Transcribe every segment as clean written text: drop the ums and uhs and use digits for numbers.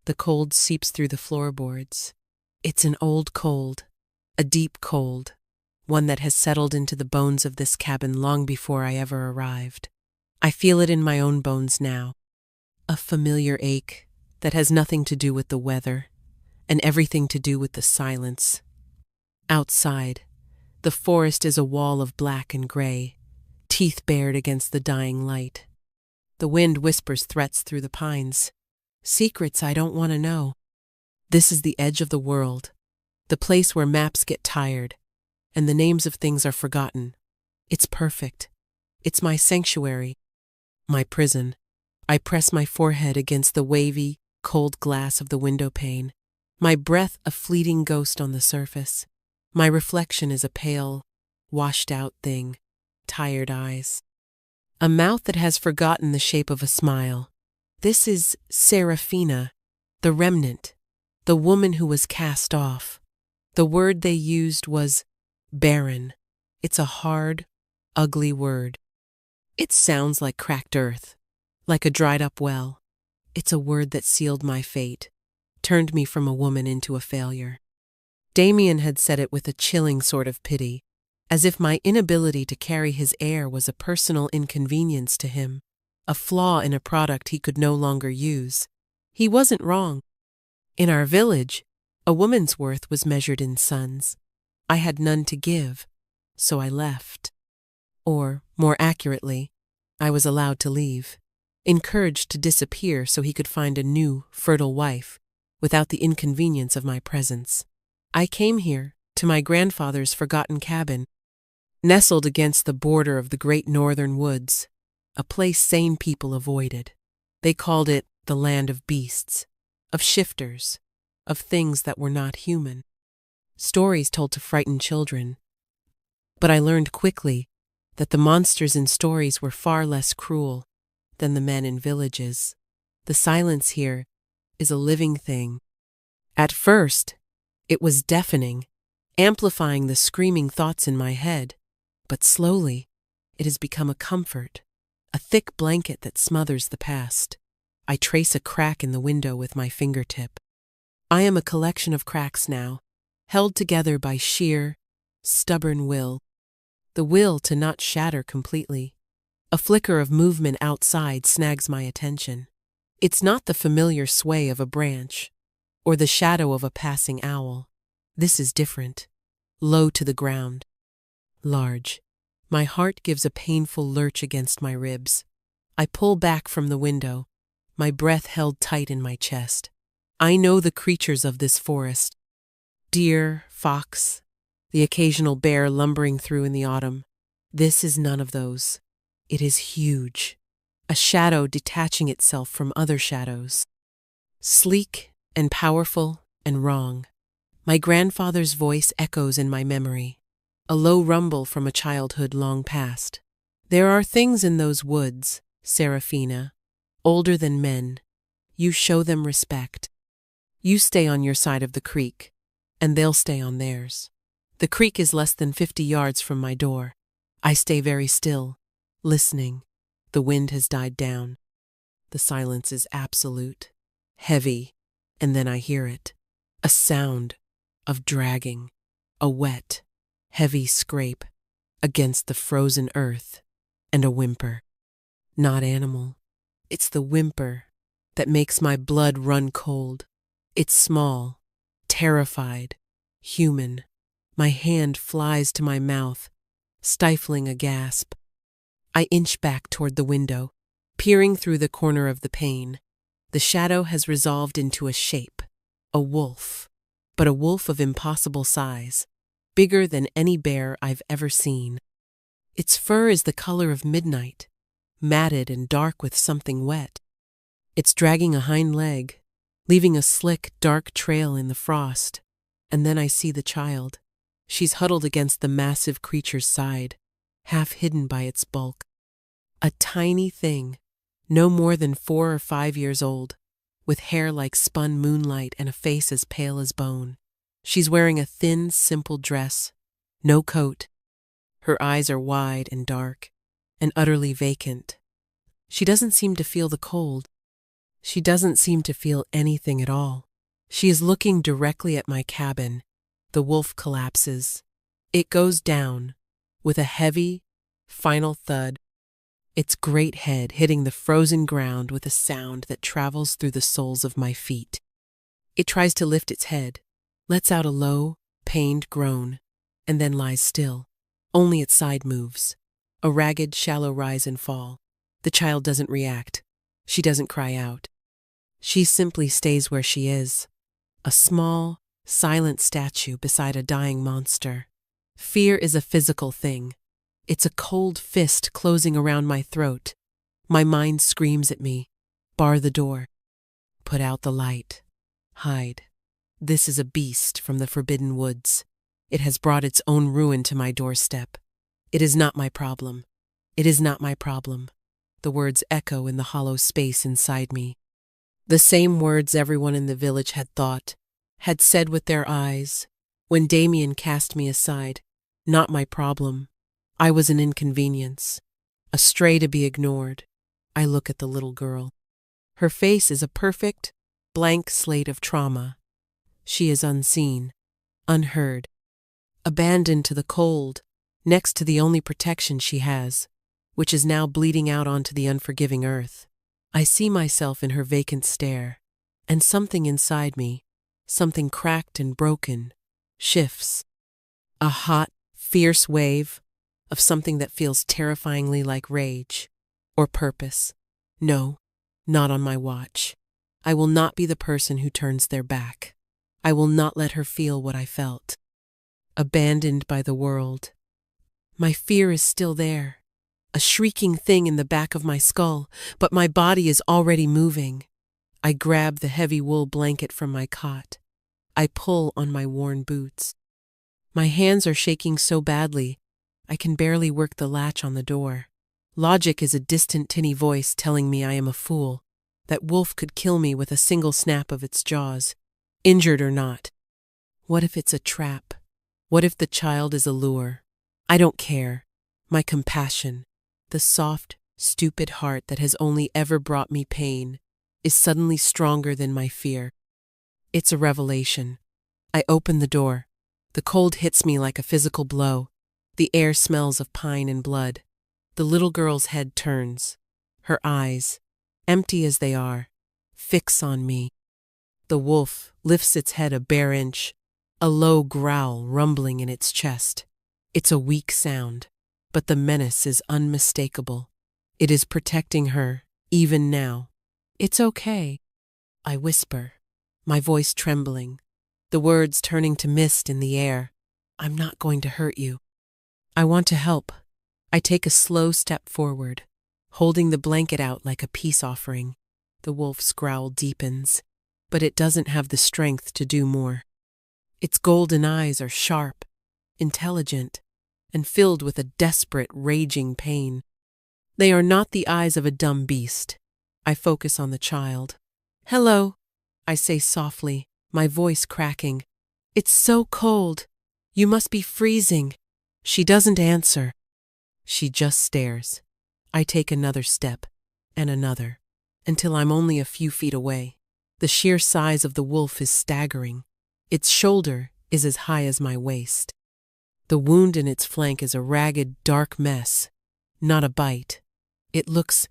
The cold seeps through the floorboards. It's an old cold, a deep cold, one that has settled into the bones of this cabin long before I ever arrived. I feel it in my own bones now, a familiar ache that has nothing to do with the weather and everything to do with the silence. Outside, the forest is a wall of black and gray, teeth bared against the dying light. The wind whispers threats through the pines, secrets I don't want to know. This is the edge of the world, the place where maps get tired and the names of things are forgotten. It's perfect. It's my sanctuary, my prison. I press my forehead against the wavy, cold glass of the window pane, my breath a fleeting ghost on the surface. My reflection is a pale, washed-out thing, tired eyes. A mouth that has forgotten the shape of a smile. This is Serafina, the remnant, the woman who was cast off. The word they used was barren. It's a hard, ugly word. It sounds like cracked earth, like a dried-up well. It's a word that sealed my fate, turned me from a woman into a failure. Damien had said it with a chilling sort of pity, as if my inability to carry his air was a personal inconvenience to him, a flaw in a product he could no longer use. He wasn't wrong. In our village, a woman's worth was measured in sons. I had none to give, so I left. Or, more accurately, I was allowed to leave, encouraged to disappear so he could find a new, fertile wife, without the inconvenience of my presence. I came here, to my grandfather's forgotten cabin, nestled against the border of the great northern woods, a place sane people avoided. They called it the land of beasts, of shifters, of things that were not human. Stories told to frighten children. But I learned quickly that the monsters in stories were far less cruel than the men in villages. The silence here is a living thing. At first, it was deafening, amplifying the screaming thoughts in my head, but slowly, it has become a comfort, a thick blanket that smothers the past. I trace a crack in the window with my fingertip. I am a collection of cracks now, held together by sheer, stubborn will. The will to not shatter completely. A flicker of movement outside snags my attention. It's not the familiar sway of a branch, or the shadow of a passing owl. This is different. Low to the ground. Large. My heart gives a painful lurch against my ribs. I pull back from the window, my breath held tight in my chest. I know the creatures of this forest. Deer, fox, the occasional bear lumbering through in the autumn. This is none of those. It is huge. A shadow detaching itself from other shadows. Sleek and powerful and wrong. My grandfather's voice echoes in my memory, a low rumble from a childhood long past. There are things in those woods, Serafina, older than men. You show them respect. You stay on your side of the creek, and they'll stay on theirs. The creek is less than 50 yards from my door. I stay very still, listening. The wind has died down. The silence is absolute, heavy, and then I hear it. A sound of dragging, a wet, heavy scrape against the frozen earth, and a whimper. Not animal. It's the whimper that makes my blood run cold. It's small, terrified, human. My hand flies to my mouth, stifling a gasp. I inch back toward the window, peering through the corner of the pane. The shadow has resolved into a shape, a wolf, but a wolf of impossible size, bigger than any bear I've ever seen. Its fur is the color of midnight, matted and dark with something wet. It's dragging a hind leg, leaving a slick, dark trail in the frost. And then I see the child. She's huddled against the massive creature's side, half hidden by its bulk. A tiny thing, no more than 4 or 5 years old, with hair like spun moonlight and a face as pale as bone. She's wearing a thin, simple dress, no coat. Her eyes are wide and dark, and utterly vacant. She doesn't seem to feel the cold. She doesn't seem to feel anything at all. She is looking directly at my cabin. The wolf collapses. It goes down with a heavy, final thud, its great head hitting the frozen ground with a sound that travels through the soles of my feet. It tries to lift its head, lets out a low, pained groan, and then lies still. Only its side moves. A ragged, shallow rise and fall. The child doesn't react. She doesn't cry out. She simply stays where she is, a small, silent statue beside a dying monster. Fear is a physical thing. It's a cold fist closing around my throat. My mind screams at me. Bar the door. Put out the light. Hide. This is a beast from the forbidden woods. It has brought its own ruin to my doorstep. It is not my problem. It is not my problem. The words echo in the hollow space inside me. The same words everyone in the village had thought, had said with their eyes, when Damien cast me aside. Not my problem. I was an inconvenience, a stray to be ignored. I look at the little girl. Her face is a perfect, blank slate of trauma. She is unseen, unheard, abandoned to the cold, next to the only protection she has, which is now bleeding out onto the unforgiving earth. I see myself in her vacant stare, and something inside me, something cracked and broken, shifts. A hot, fierce wave of something that feels terrifyingly like rage or purpose. No, not on my watch. I will not be the person who turns their back. I will not let her feel what I felt. Abandoned by the world. My fear is still there, a shrieking thing in the back of my skull, but my body is already moving. I grab the heavy wool blanket from my cot. I pull on my worn boots. My hands are shaking so badly, I can barely work the latch on the door. Logic is a distant tinny voice telling me I am a fool, that wolf could kill me with a single snap of its jaws, injured or not. What if it's a trap? What if the child is a lure? I don't care. My compassion, the soft, stupid heart that has only ever brought me pain, is suddenly stronger than my fear. It's a revelation. I open the door. The cold hits me like a physical blow. The air smells of pine and blood. The little girl's head turns. Her eyes, empty as they are, fix on me. The wolf lifts its head a bare inch, a low growl rumbling in its chest. It's a weak sound, but the menace is unmistakable. It is protecting her, even now. It's okay, I whisper, my voice trembling, the words turning to mist in the air. I'm not going to hurt you. I want to help. I take a slow step forward, holding the blanket out like a peace offering. The wolf's growl deepens, but it doesn't have the strength to do more. Its golden eyes are sharp, intelligent, and filled with a desperate, raging pain. They are not the eyes of a dumb beast. I focus on the child. Hello, I say softly, my voice cracking. It's so cold. You must be freezing. She doesn't answer. She just stares. I take another step, and another, until I'm only a few feet away. The sheer size of the wolf is staggering. Its shoulder is as high as my waist. The wound in its flank is a ragged, dark mess, not a bite. It looks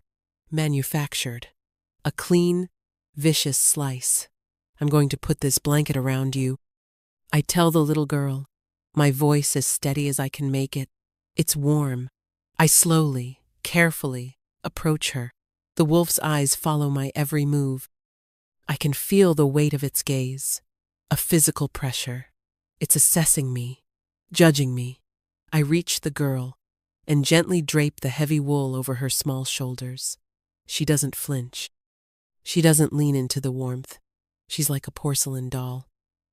manufactured. A clean, vicious slice. I'm going to put this blanket around you. I tell the little girl, my voice as steady as I can make it. It's warm. I slowly, carefully approach her. The wolf's eyes follow my every move. I can feel the weight of its gaze, a physical pressure. It's assessing me, judging me. I reach the girl and gently drape the heavy wool over her small shoulders. She doesn't flinch. She doesn't lean into the warmth. She's like a porcelain doll.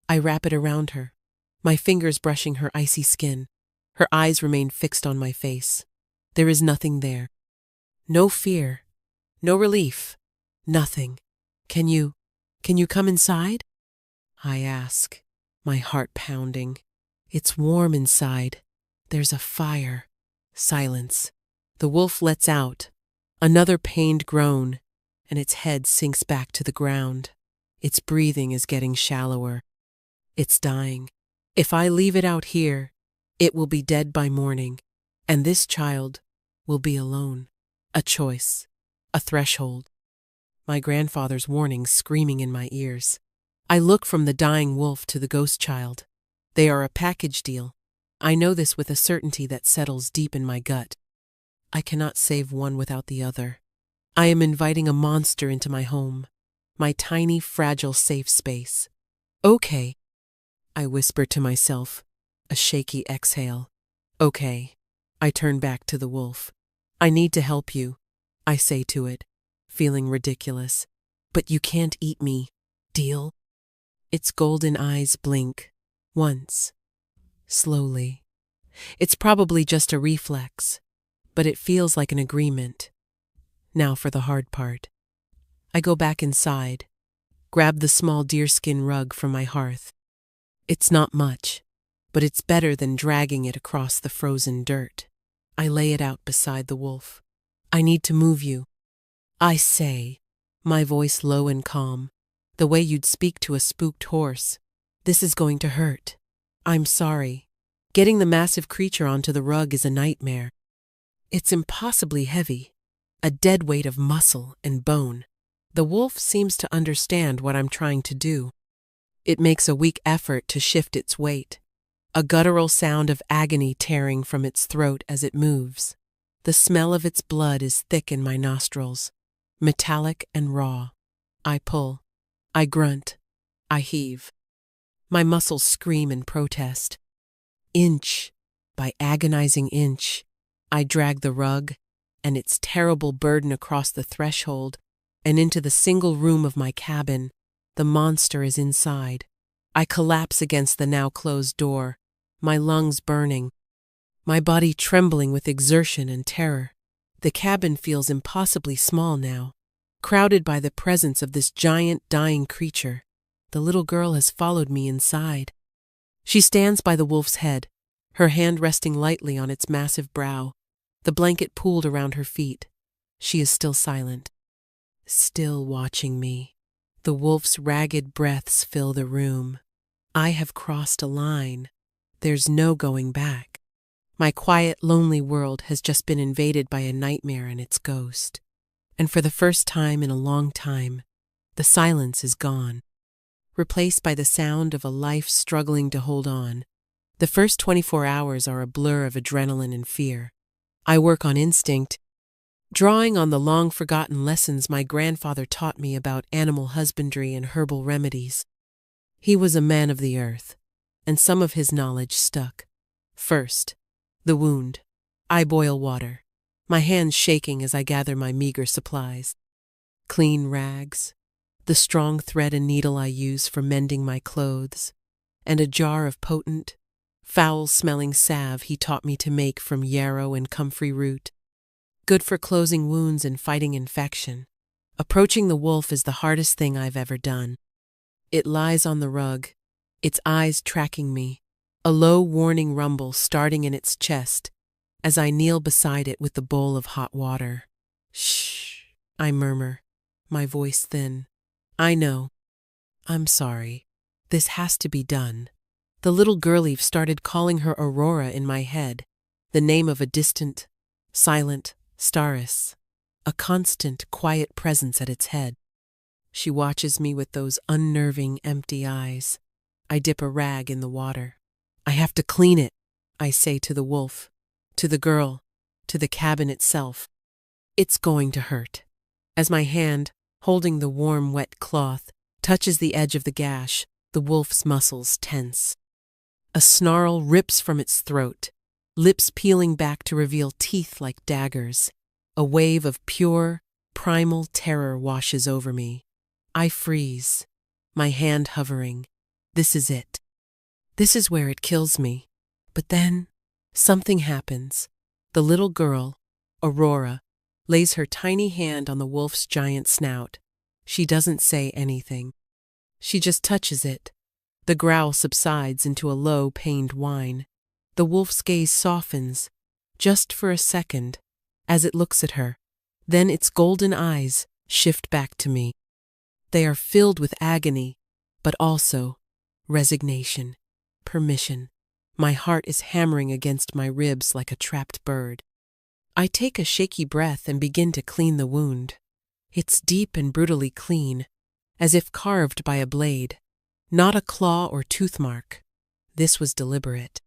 I wrap it around her, my fingers brushing her icy skin. Her eyes remain fixed on my face. There is nothing there. No fear, no relief, nothing. Can you come inside? I ask, my heart pounding. It's warm inside. There's a fire. Silence. The wolf lets out another pained groan, and its head sinks back to the ground. Its breathing is getting shallower. It's dying. If I leave it out here, it will be dead by morning, and this child will be alone. A choice. A threshold. My grandfather's warning screaming in my ears. I look from the dying wolf to the ghost child. They are a package deal. I know this with a certainty that settles deep in my gut. I cannot save one without the other. I am inviting a monster into my home, my tiny, fragile, safe space. Okay, I whisper to myself, a shaky exhale. Okay, I turn back to the wolf. I need to help you, I say to it, feeling ridiculous. But you can't eat me, deal? Its golden eyes blink, once, slowly. It's probably just a reflex, but it feels like an agreement. Now for the hard part. I go back inside, grab the small deerskin rug from my hearth. It's not much, but it's better than dragging it across the frozen dirt. I lay it out beside the wolf. I need to move you, I say, my voice low and calm, the way you'd speak to a spooked horse. This is going to hurt. I'm sorry. Getting the massive creature onto the rug is a nightmare. It's impossibly heavy, a dead weight of muscle and bone. The wolf seems to understand what I'm trying to do. It makes a weak effort to shift its weight, a guttural sound of agony tearing from its throat as it moves. The smell of its blood is thick in my nostrils, metallic and raw. I pull. I grunt. I heave. My muscles scream in protest. Inch by agonizing inch, I drag the rug and its terrible burden across the threshold and into the single room of my cabin. The monster is inside. I collapse against the now closed door, my lungs burning, my body trembling with exertion and terror. The cabin feels impossibly small now, crowded by the presence of this giant dying creature. The little girl has followed me inside. She stands by the wolf's head, her hand resting lightly on its massive brow, the blanket pooled around her feet. She is still silent, still watching me. The wolf's ragged breaths fill the room. I have crossed a line. There's no going back. My quiet, lonely world has just been invaded by a nightmare and its ghost. And for the first time in a long time, the silence is gone, replaced by the sound of a life struggling to hold on. The first 24 hours are a blur of adrenaline and fear. I work on instinct, drawing on the long-forgotten lessons my grandfather taught me about animal husbandry and herbal remedies. He was a man of the earth, and some of his knowledge stuck. First, the wound. I boil water, my hands shaking as I gather my meager supplies. Clean rags, the strong thread and needle I use for mending my clothes, and a jar of potent, foul-smelling salve he taught me to make from yarrow and comfrey root. Good for closing wounds and fighting infection. Approaching the wolf is the hardest thing I've ever done. It lies on the rug, its eyes tracking me, a low warning rumble starting in its chest as I kneel beside it with the bowl of hot water. Shh, I murmur, my voice thin. I know. I'm sorry. This has to be done. The little girlie started calling her Aurora in my head, the name of a distant, silent staress, a constant, quiet presence at its head. She watches me with those unnerving, empty eyes. I dip a rag in the water. I have to clean it, I say to the wolf, to the girl, to the cabin itself. It's going to hurt. As my hand, holding the warm, wet cloth, touches the edge of the gash, the wolf's muscles tense. A snarl rips from its throat, lips peeling back to reveal teeth like daggers. A wave of pure, primal terror washes over me. I freeze, my hand hovering. This is it. This is where it kills me. But then, something happens. The little girl, Aurora, lays her tiny hand on the wolf's giant snout. She doesn't say anything. She just touches it. The growl subsides into a low, pained whine. The wolf's gaze softens, just for a second, as it looks at her. Then its golden eyes, shift back to me. They are filled with agony, but also resignation, permission. My heart is hammering against my ribs like a trapped bird. I take a shaky breath and begin to clean the wound. It's deep and brutally clean, as if carved by a blade, not a claw or tooth mark. This was deliberate.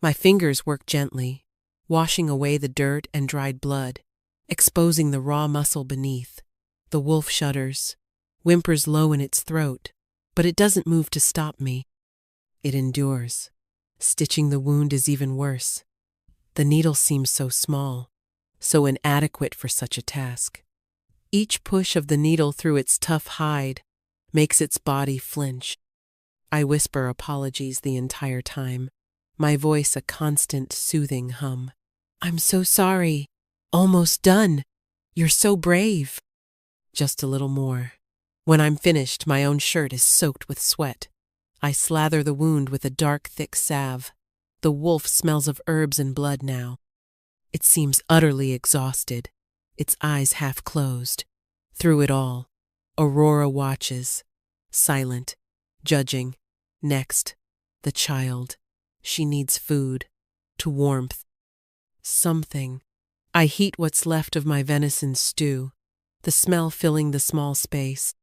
My fingers work gently, washing away the dirt and dried blood, exposing the raw muscle beneath. The wolf shudders, whimpers low in its throat, but it doesn't move to stop me. It endures. Stitching the wound is even worse. The needle seems so small, so inadequate for such a task. Each push of the needle through its tough hide makes its body flinch. I whisper apologies the entire time, my voice a constant soothing hum. "I'm so sorry. Almost done. You're so brave." Just a little more. When I'm finished, my own shirt is soaked with sweat. I slather the wound with a dark, thick salve. The wolf smells of herbs and blood now. It seems utterly exhausted, its eyes half closed. Through it all, Aurora watches, silent, judging. Next, the child. She needs food, to warmth. Something. I heat what's left of my venison stew, the smell filling the small space.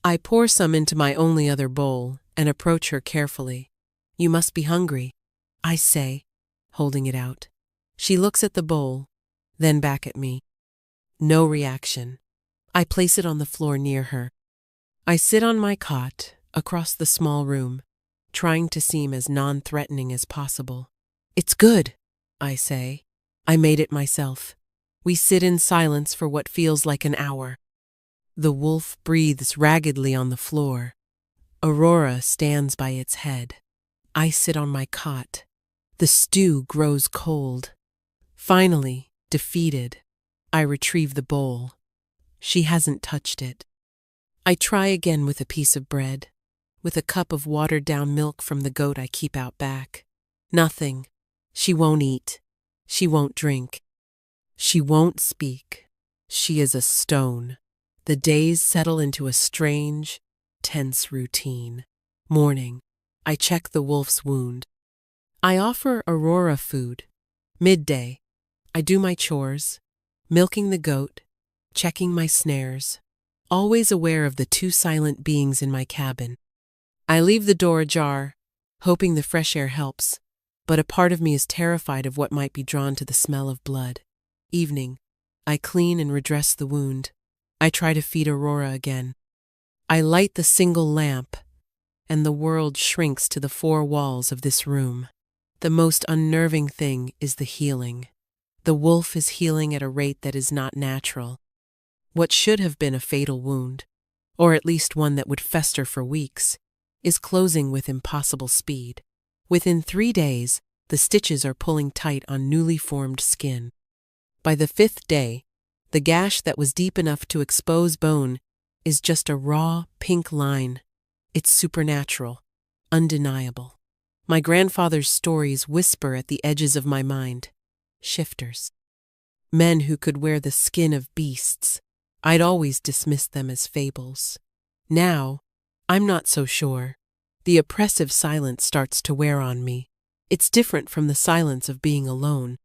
I pour some into my only other bowl and approach her carefully. "You must be hungry," I say, holding it out. She looks at the bowl, then back at me. No reaction. I place it on the floor near her. I sit on my cot across the small room, trying to seem as non-threatening as possible. "It's good," I say. "I made it myself." We sit in silence for what feels like an hour. The wolf breathes raggedly on the floor. Aurora stands by its head. I sit on my cot. The stew grows cold. Finally, defeated, I retrieve the bowl. She hasn't touched it. I try again with a piece of bread, with a cup of watered-down milk from the goat I keep out back. Nothing. She won't eat. She won't drink. She won't speak. She is a stone. The days settle into a strange, tense routine. Morning. I check the wolf's wound. I offer Aurora food. Midday. I do my chores, milking the goat, checking my snares, always aware of the two silent beings in my cabin. I leave the door ajar, hoping the fresh air helps, but a part of me is terrified of what might be drawn to the smell of blood. Evening. I clean and redress the wound. I try to feed Aurora again. I light the single lamp, and the world shrinks to the four walls of this room. The most unnerving thing is the healing. The wolf is healing at a rate that is not natural. What should have been a fatal wound, or at least one that would fester for weeks, is closing with impossible speed. Within 3 days, the stitches are pulling tight on newly formed skin. By the 5th day, the gash that was deep enough to expose bone is just a raw, pink line. It's supernatural, undeniable. My grandfather's stories whisper at the edges of my mind. Shifters. Men who could wear the skin of beasts. I'd always dismissed them as fables. Now, I'm not so sure. The oppressive silence starts to wear on me. It's different from the silence of being alone.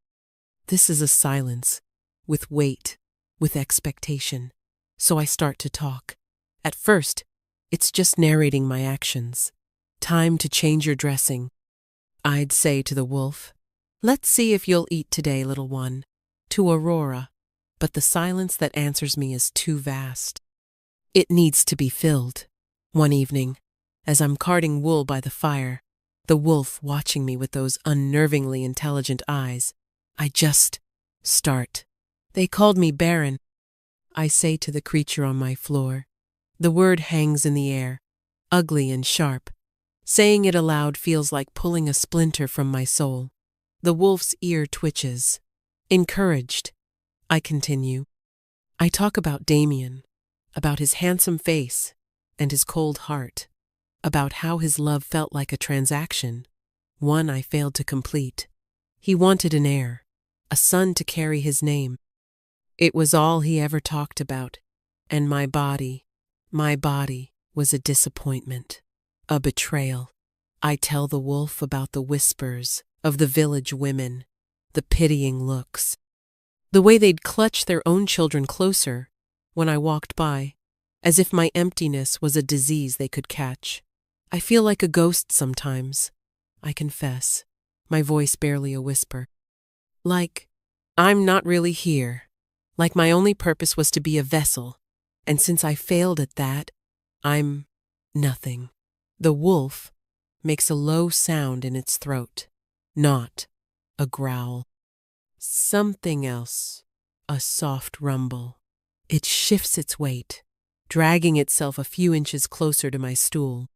This is a silence, with weight, with expectation. So I start to talk. At first, it's just narrating my actions. "Time to change your dressing," I'd say to the wolf. "Let's see if you'll eat today, little one." To Aurora. But the silence that answers me is too vast. It needs to be filled. One evening, as I'm carding wool by the fire, the wolf watching me with those unnervingly intelligent eyes, I just start. "They called me Baron," I say to the creature on my floor. The word hangs in the air, ugly and sharp. Saying it aloud feels like pulling a splinter from my soul. The wolf's ear twitches. Encouraged, I continue. I talk about Damien, about his handsome face and his cold heart, about how his love felt like a transaction, one I failed to complete. He wanted an heir, a son to carry his name. It was all he ever talked about. And my body was a disappointment, a betrayal. I tell the wolf about the whispers of the village women, the pitying looks, the way they'd clutch their own children closer when I walked by, as if my emptiness was a disease they could catch. I feel like a ghost sometimes, I confess, my voice barely a whisper. Like, I'm not really here. Like my only purpose was to be a vessel, and since I failed at that, I'm nothing. The wolf makes a low sound in its throat, not a growl. Something else, a soft rumble. It shifts its weight, dragging itself a few inches closer to my stool.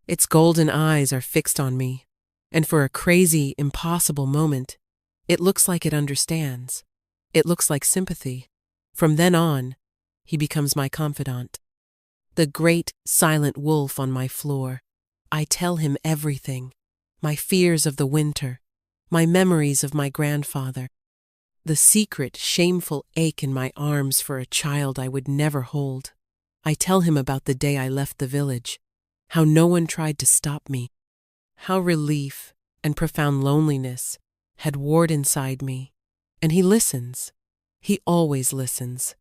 Its golden eyes are fixed on me, and for a crazy, impossible moment, it looks like it understands. It looks like sympathy. From then on, he becomes my confidant. The great, silent wolf on my floor. I tell him everything. My fears of the winter. My memories of my grandfather. The secret, shameful ache in my arms for a child I would never hold. I tell him about the day I left the village. How no one tried to stop me. How relief and profound loneliness had warred inside me. And he listens. He always listens.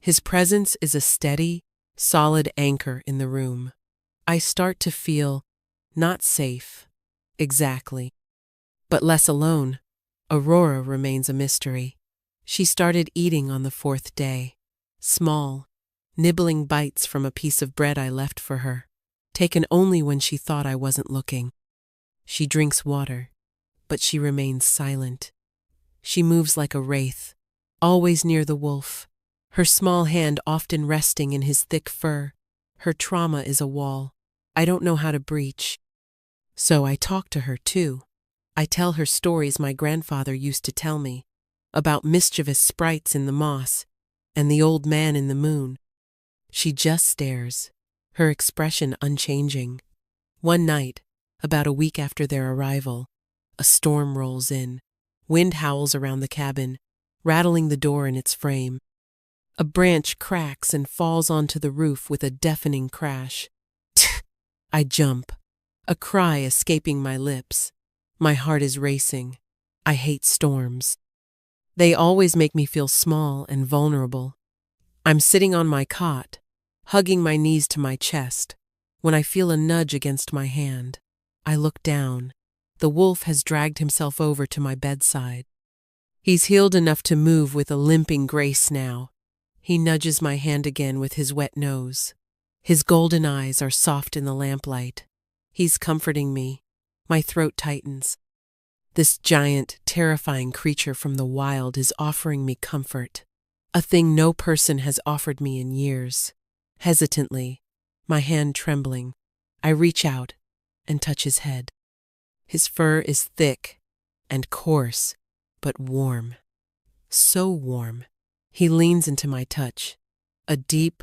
His presence is a steady, solid anchor in the room. I start to feel not safe, exactly, but less alone. Aurora remains a mystery. She started eating on the 4th day, small, nibbling bites from a piece of bread I left for her, taken only when she thought I wasn't looking. She drinks water, but she remains silent. She moves like a wraith, always near the wolf, her small hand often resting in his thick fur. Her trauma is a wall I don't know how to breach. So I talk to her too. I tell her stories my grandfather used to tell me, about mischievous sprites in the moss and the old man in the moon. She just stares, her expression unchanging. One night, about a week after their arrival, a storm rolls in. Wind howls around the cabin, rattling the door in its frame. A branch cracks and falls onto the roof with a deafening crash. I jump, a cry escaping my lips. My heart is racing. I hate storms. They always make me feel small and vulnerable. I'm sitting on my cot, hugging my knees to my chest, when I feel a nudge against my hand. I look down. The wolf has dragged himself over to my bedside. He's healed enough to move with a limping grace now. He nudges my hand again with his wet nose. His golden eyes are soft in the lamplight. He's comforting me. My throat tightens. This giant, terrifying creature from the wild is offering me comfort, a thing no person has offered me in years. Hesitantly, my hand trembling, I reach out and touch his head. His fur is thick and coarse, but warm. So warm. He leans into my touch, a deep,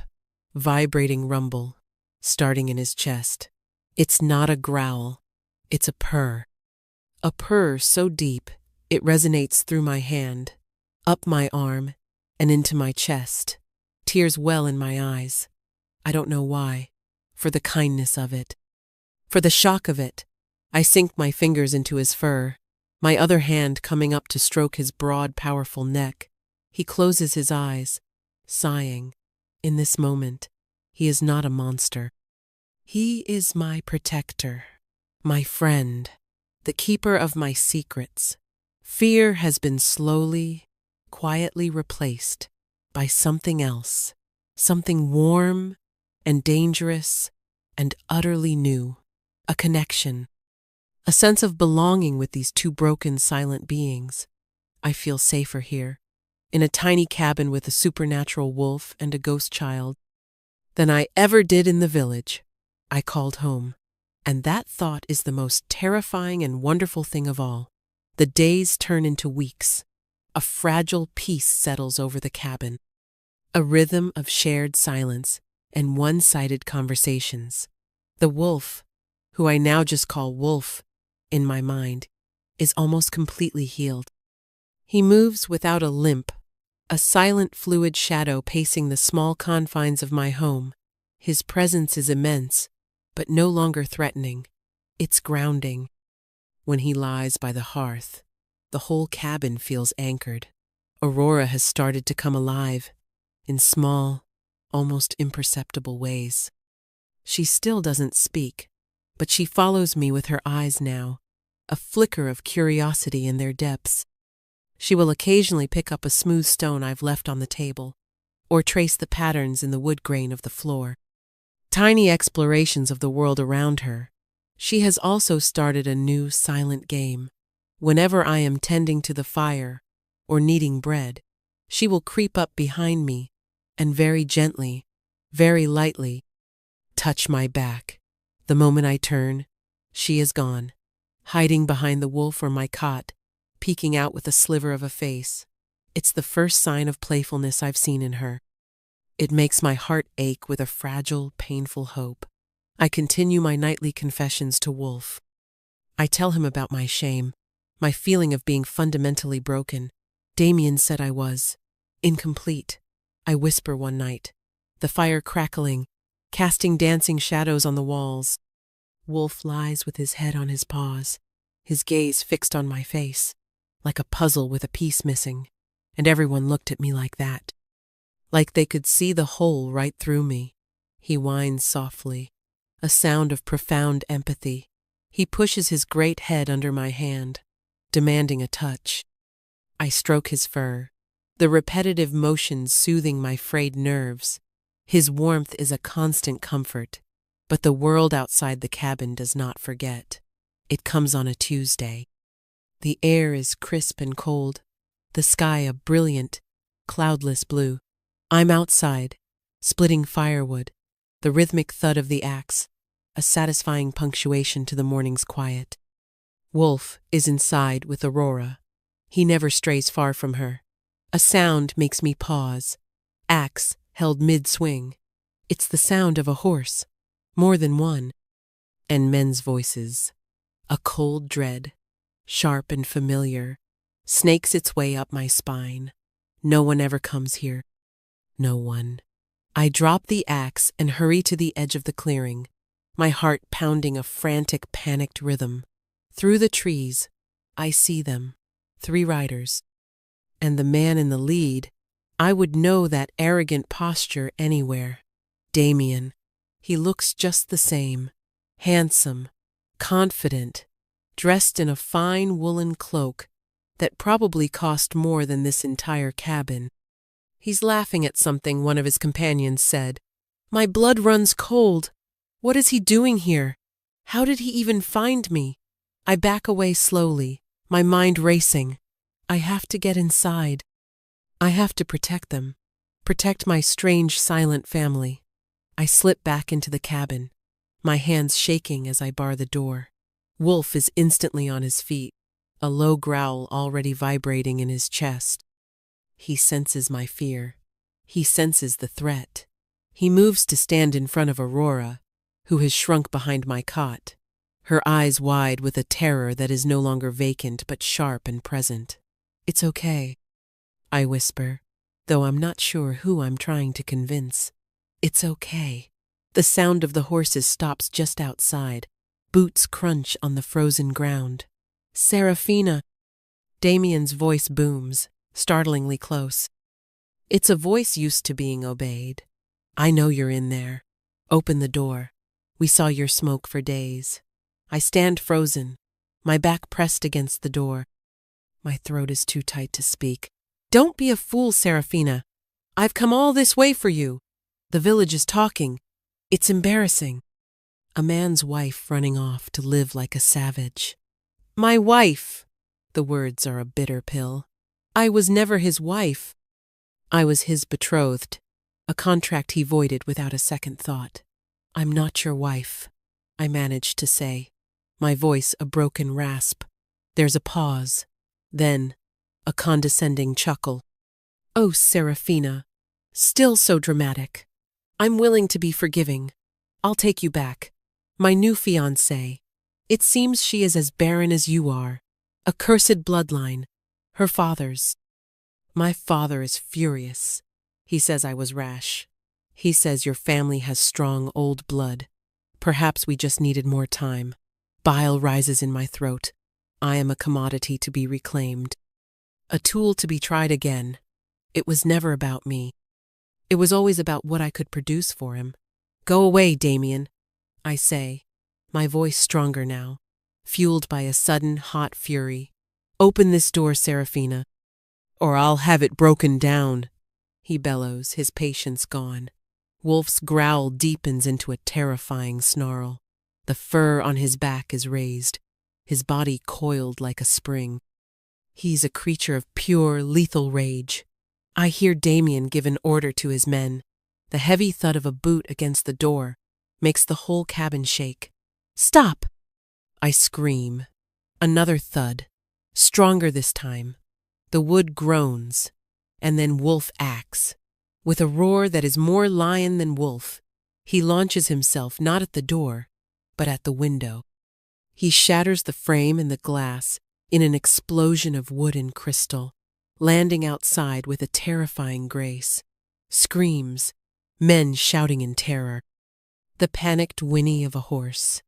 vibrating rumble starting in his chest. It's not a growl, it's a purr. A purr so deep it resonates through my hand, up my arm, and into my chest. Tears well in my eyes. I don't know why. For the kindness of it. For the shock of it. I sink my fingers into his fur, my other hand coming up to stroke his broad, powerful neck. He closes his eyes, sighing. In this moment, he is not a monster. He is my protector, my friend, the keeper of my secrets. Fear has been slowly, quietly replaced by something else, something warm and dangerous and utterly new, a connection, a sense of belonging with these two broken, silent beings. I feel safer here, in a tiny cabin with a supernatural wolf and a ghost child, than I ever did in the village. I called home, and that thought is the most terrifying and wonderful thing of all. The days turn into weeks. A fragile peace settles over the cabin, a rhythm of shared silence and one-sided conversations. The wolf, who I now just call Wolf in my mind, is almost completely healed. He moves without a limp, A silent, fluid shadow pacing the small confines of my home. His presence is immense, but no longer threatening. It's grounding. When he lies by the hearth, the whole cabin feels anchored. Aurora has started to come alive, in small, almost imperceptible ways. She still doesn't speak, but she follows me with her eyes now, a flicker of curiosity in their depths. She will occasionally pick up a smooth stone I've left on the table, or trace the patterns in the wood grain of the floor. Tiny explorations of the world around her. She has also started a new silent game. Whenever I am tending to the fire or kneading bread, she will creep up behind me and very gently, very lightly, touch my back. The moment I turn, she is gone, hiding behind the wolf or my cot, peeking out with a sliver of a face. It's the first sign of playfulness I've seen in her. It makes my heart ache with a fragile, painful hope. I continue my nightly confessions to Wolf. I tell him about my shame, my feeling of being fundamentally broken. Damien said I was incomplete. I whisper one night, the fire crackling, casting dancing shadows on the walls. Wolf lies with his head on his paws, his gaze fixed on my face, like a puzzle with a piece missing, and everyone looked at me like that, like they could see the hole right through me. He whines softly, a sound of profound empathy. He pushes his great head under my hand, demanding a touch. I stroke his fur, the repetitive motions soothing my frayed nerves. His warmth is a constant comfort, but the world outside the cabin does not forget. It comes on a Tuesday. The air is crisp and cold, the sky a brilliant, cloudless blue. I'm outside, splitting firewood, the rhythmic thud of the axe, a satisfying punctuation to the morning's quiet. Wolf is inside with Aurora. He never strays far from her. A sound makes me pause, axe held mid-swing. It's the sound of a horse, more than one, and men's voices. A cold dread, sharp and familiar, snakes its way up my spine. No one ever comes here. No one. I drop the axe and hurry to the edge of the clearing, my heart pounding a frantic, panicked rhythm. Through the trees, I see them, 3 riders. And the man in the lead, I would know that arrogant posture anywhere. Damien. He looks just the same, handsome, confident, dressed in a fine woolen cloak that probably cost more than this entire cabin. He's laughing at something one of his companions said. My blood runs cold. What is he doing here? How did he even find me? I back away slowly, my mind racing. I have to get inside. I have to protect them, protect my strange, silent family. I slip back into the cabin, my hands shaking as I bar the door. Wolf is instantly on his feet, a low growl already vibrating in his chest. He senses my fear. He senses the threat. He moves to stand in front of Aurora, who has shrunk behind my cot, her eyes wide with a terror that is no longer vacant but sharp and present. It's okay, I whisper, though I'm not sure who I'm trying to convince. It's okay. The sound of the horses stops just outside. Boots crunch on the frozen ground. Serafina! Damien's voice booms, startlingly close. It's a voice used to being obeyed. I know you're in there. Open the door. We saw your smoke for days. I stand frozen, my back pressed against the door. My throat is too tight to speak. Don't be a fool, Serafina. I've come all this way for you. The village is talking. It's embarrassing. A man's wife running off to live like a savage. My wife! The words are a bitter pill. I was never his wife. I was his betrothed, a contract he voided without a second thought. I'm not your wife, I managed to say, my voice a broken rasp. There's a pause, then a condescending chuckle. Oh, Serafina, still so dramatic. I'm willing to be forgiving. I'll take you back. My new fiancée. It seems she is as barren as you are. A cursed bloodline. Her father's. My father is furious. He says I was rash. He says your family has strong old blood. Perhaps we just needed more time. Bile rises in my throat. I am a commodity to be reclaimed. A tool to be tried again. It was never about me. It was always about what I could produce for him. Go away, Damien, I say, my voice stronger now, fueled by a sudden hot fury. Open this door, Serafina, or I'll have it broken down, he bellows, his patience gone. Wolf's growl deepens into a terrifying snarl. The fur on his back is raised, his body coiled like a spring. He's a creature of pure, lethal rage. I hear Damien give an order to his men. The heavy thud of a boot against the door makes the whole cabin shake. Stop! I scream. Another thud, stronger this time. The wood groans, and then Wolf acts. With a roar that is more lion than wolf, he launches himself not at the door, but at the window. He shatters the frame and the glass in an explosion of wood and crystal, landing outside with a terrifying grace. Screams, men shouting in terror. The panicked whinny of a horse.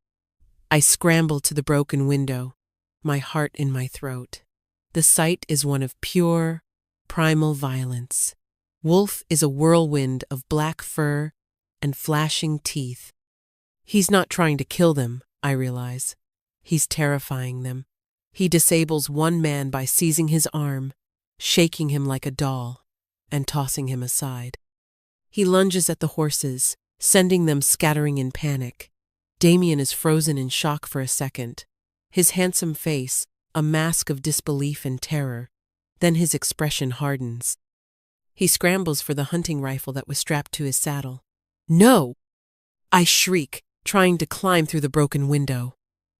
I scramble to the broken window, my heart in my throat. The sight is one of pure, primal violence. Wolf is a whirlwind of black fur and flashing teeth. He's not trying to kill them, I realize. He's terrifying them. He disables one man by seizing his arm, shaking him like a doll, and tossing him aside. He lunges at the horses, sending them scattering in panic. Damien is frozen in shock for a second, his handsome face a mask of disbelief and terror. Then his expression hardens. He scrambles for the hunting rifle that was strapped to his saddle. No! I shriek, trying to climb through the broken window.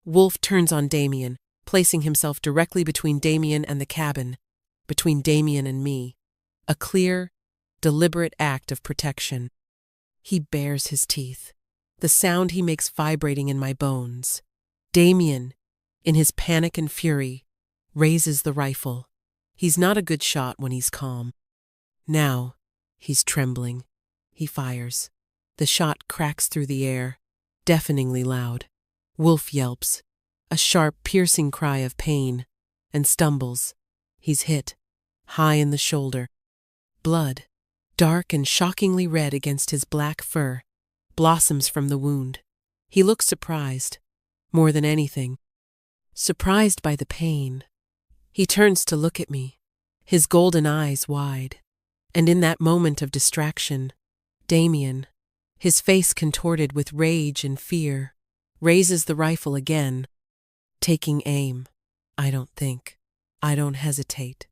Wolf turns on Damien, placing himself directly between Damien and the cabin, between Damien and me. A clear, deliberate act of protection. He bares his teeth, the sound he makes vibrating in my bones. Damien, in his panic and fury, raises the rifle. He's not a good shot when he's calm. Now, he's trembling. He fires. The shot cracks through the air, deafeningly loud. Wolf yelps, a sharp, piercing cry of pain, and stumbles. He's hit, high in the shoulder. Blood, dark and shockingly red against his black fur, blossoms from the wound. He looks surprised, more than anything. Surprised by the pain. He turns to look at me, his golden eyes wide. And in that moment of distraction, Damien, his face contorted with rage and fear, raises the rifle again. Taking aim. I don't think. I don't hesitate.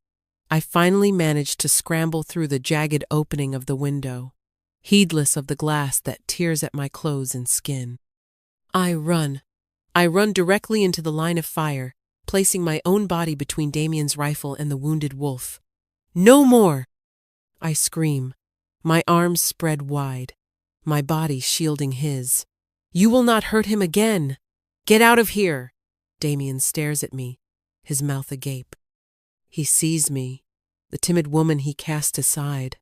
I finally manage to scramble through the jagged opening of the window, heedless of the glass that tears at my clothes and skin. I run. I run directly into the line of fire, placing my own body between Damien's rifle and the wounded wolf. No more! I scream, my arms spread wide, my body shielding his. You will not hurt him again! Get out of here! Damien stares at me, his mouth agape. He sees me, the timid woman he cast aside,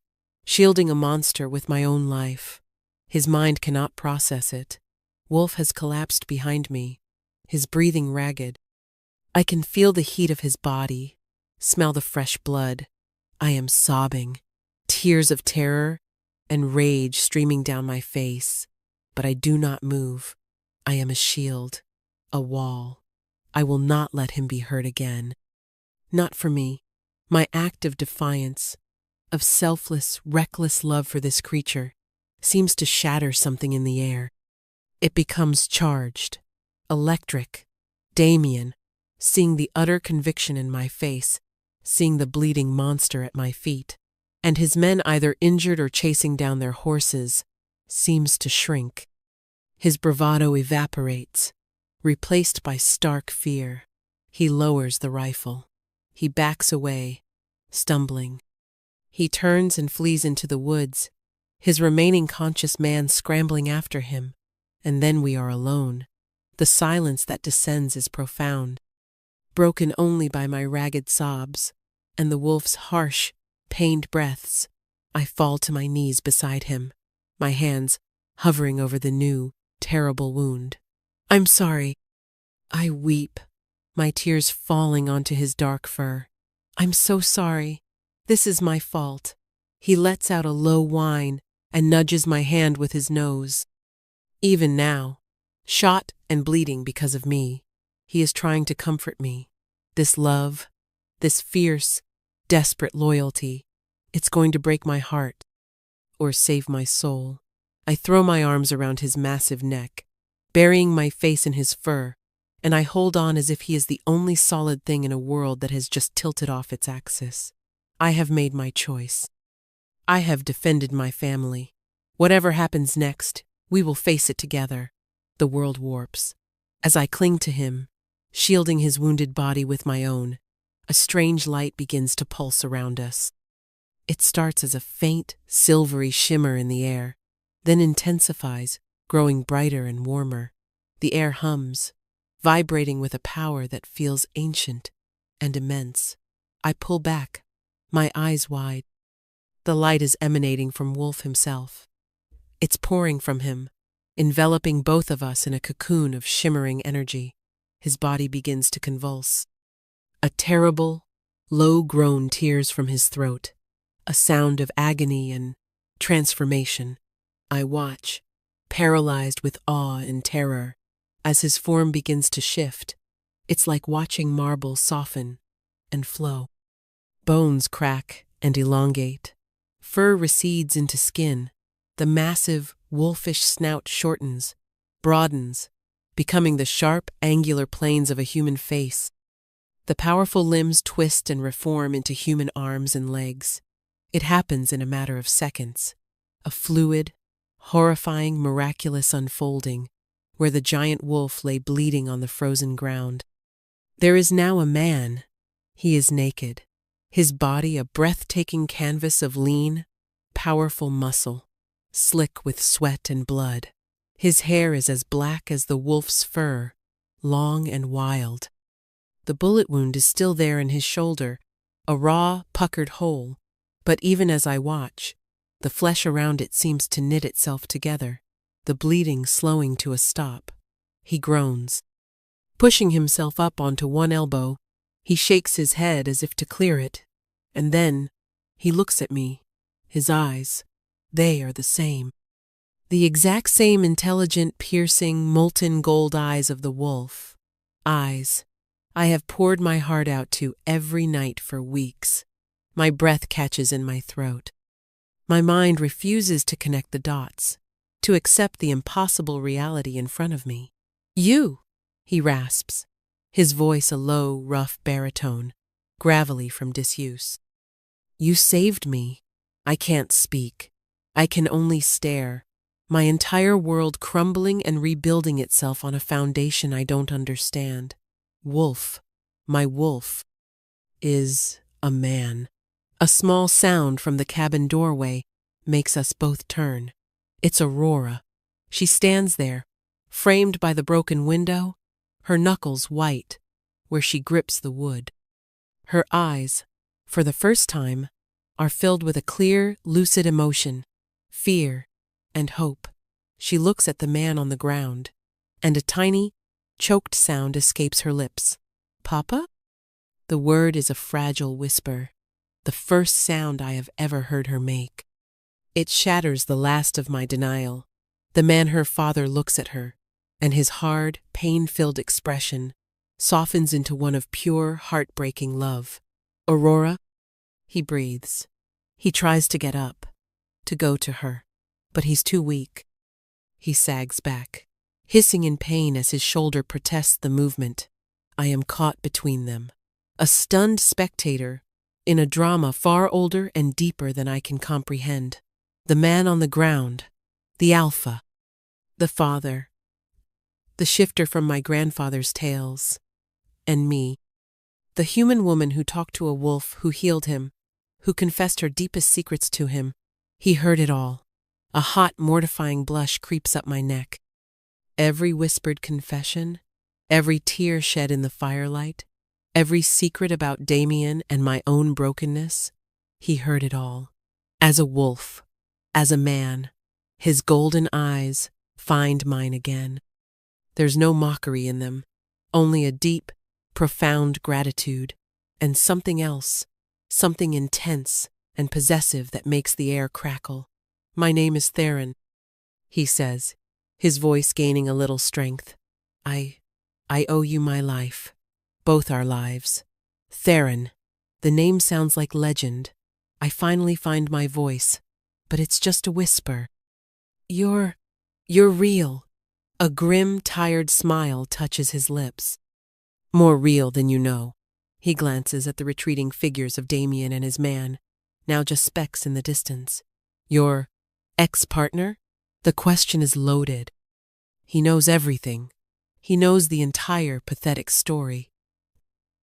shielding a monster with my own life. His mind cannot process it. Wolf has collapsed behind me, his breathing ragged. I can feel the heat of his body, smell the fresh blood. I am sobbing, tears of terror and rage streaming down my face, but I do not move. I am a shield, a wall. I will not let him be hurt again. Not for me. My act of defiance, of selfless, reckless love for this creature, seems to shatter something in the air. It becomes charged, electric. Damien, seeing the utter conviction in my face, seeing the bleeding monster at my feet, and his men either injured or chasing down their horses, seems to shrink. His bravado evaporates, replaced by stark fear. He lowers the rifle. He backs away, stumbling. He turns and flees into the woods, his remaining conscious man scrambling after him, and then we are alone. The silence that descends is profound, broken only by my ragged sobs and the wolf's harsh, pained breaths. I fall to my knees beside him, my hands hovering over the new, terrible wound. I'm sorry. I weep, my tears falling onto his dark fur. I'm so sorry. This is my fault. He lets out a low whine and nudges my hand with his nose. Even now, shot and bleeding because of me, he is trying to comfort me. This love, this fierce, desperate loyalty, it's going to break my heart or save my soul. I throw my arms around his massive neck, burying my face in his fur, and I hold on as if he is the only solid thing in a world that has just tilted off its axis. I have made my choice. I have defended my family. Whatever happens next, we will face it together. The world warps. As I cling to him, shielding his wounded body with my own, a strange light begins to pulse around us. It starts as a faint, silvery shimmer in the air, then intensifies, growing brighter and warmer. The air hums, vibrating with a power that feels ancient and immense. I pull back, my eyes wide. The light is emanating from Wolf himself. It's pouring from him, enveloping both of us in a cocoon of shimmering energy. His body begins to convulse. A terrible, low groan tears from his throat, a sound of agony and transformation. I watch, paralyzed with awe and terror, as his form begins to shift. It's like watching marble soften and flow. Bones crack and elongate. Fur recedes into skin. The massive, wolfish snout shortens, broadens, becoming the sharp, angular planes of a human face. The powerful limbs twist and reform into human arms and legs. It happens in a matter of seconds. A fluid, horrifying, miraculous unfolding, where the giant wolf lay bleeding on the frozen ground. There is now a man. He is naked, his body a breathtaking canvas of lean, powerful muscle, slick with sweat and blood. His hair is as black as the wolf's fur, long and wild. The bullet wound is still there in his shoulder, a raw, puckered hole, but even as I watch, the flesh around it seems to knit itself together, the bleeding slowing to a stop. He groans. Pushing himself up onto one elbow, he shakes his head as if to clear it, and then he looks at me. His eyes, they are the same. The exact same intelligent, piercing, molten gold eyes of the wolf. Eyes I have poured my heart out to every night for weeks. My breath catches in my throat. My mind refuses to connect the dots, to accept the impossible reality in front of me. You, he rasps, his voice a low, rough baritone, gravelly from disuse. You saved me. I can't speak. I can only stare, my entire world crumbling and rebuilding itself on a foundation I don't understand. Wolf, my wolf, is a man. A small sound from the cabin doorway makes us both turn. It's Aurora. She stands there, framed by the broken window, her knuckles white, where she grips the wood. Her eyes, for the first time, are filled with a clear, lucid emotion, fear, and hope. She looks at the man on the ground, and a tiny, choked sound escapes her lips. Papa? The word is a fragile whisper, the first sound I have ever heard her make. It shatters the last of my denial. The man her father looks at her, and his hard, pain-filled expression softens into one of pure, heartbreaking love. Aurora? He breathes. He tries to get up, to go to her, but he's too weak. He sags back, hissing in pain as his shoulder protests the movement. I am caught between them, a stunned spectator in a drama far older and deeper than I can comprehend. The man on the ground, the alpha, the father, the shifter from my grandfather's tales, and me, the human woman who talked to a wolf who healed him, who confessed her deepest secrets to him. He heard it all. A hot, mortifying blush creeps up my neck. Every whispered confession, every tear shed in the firelight, every secret about Damien and my own brokenness, He heard it all. As a wolf, as a man, his golden eyes find mine again. There's no mockery in them, only a deep, profound gratitude, and something else, something intense and possessive that makes the air crackle. My name is Theron, he says, his voice gaining a little strength. I owe you my life, both our lives. Theron, the name sounds like legend. I finally find my voice, but it's just a whisper. You're real. A grim, tired smile touches his lips. More real than you know. He glances at the retreating figures of Damien and his man, now just specks in the distance. Your ex-partner? The question is loaded. He knows everything. He knows the entire pathetic story.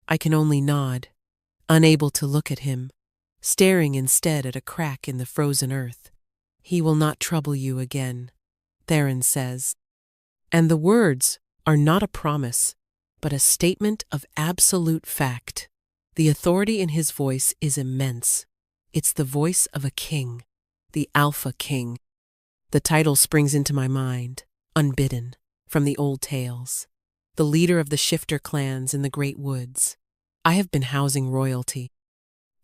I can only nod, unable to look at him, staring instead at a crack in the frozen earth. He will not trouble you again, Theron says. And the words are not a promise, but a statement of absolute fact. The authority in his voice is immense. It's the voice of a king, the Alpha King. The title springs into my mind, unbidden, from the old tales. The leader of the shifter clans in the Great Woods. I have been housing royalty,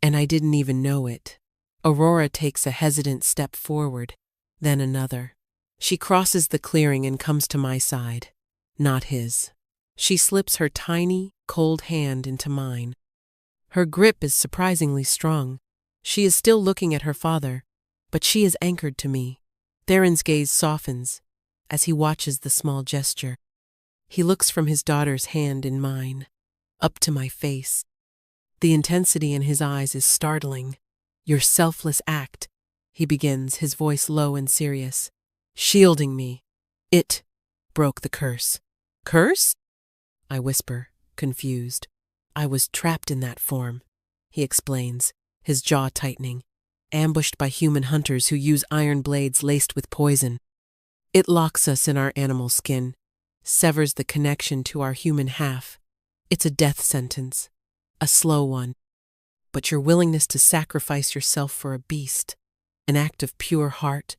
and I didn't even know it. Aurora takes a hesitant step forward, then another. She crosses the clearing and comes to my side, not his. She slips her tiny, cold hand into mine. Her grip is surprisingly strong. She is still looking at her father, but she is anchored to me. Theron's gaze softens as he watches the small gesture. He looks from his daughter's hand in mine, up to my face. The intensity in his eyes is startling. Your selfless act, he begins, his voice low and serious. Shielding me. It broke the curse. Curse? I whisper, confused. I was trapped in that form, he explains, his jaw tightening, ambushed by human hunters who use iron blades laced with poison. It locks us in our animal skin, severs the connection to our human half. It's a death sentence, a slow one. But your willingness to sacrifice yourself for a beast, an act of pure heart,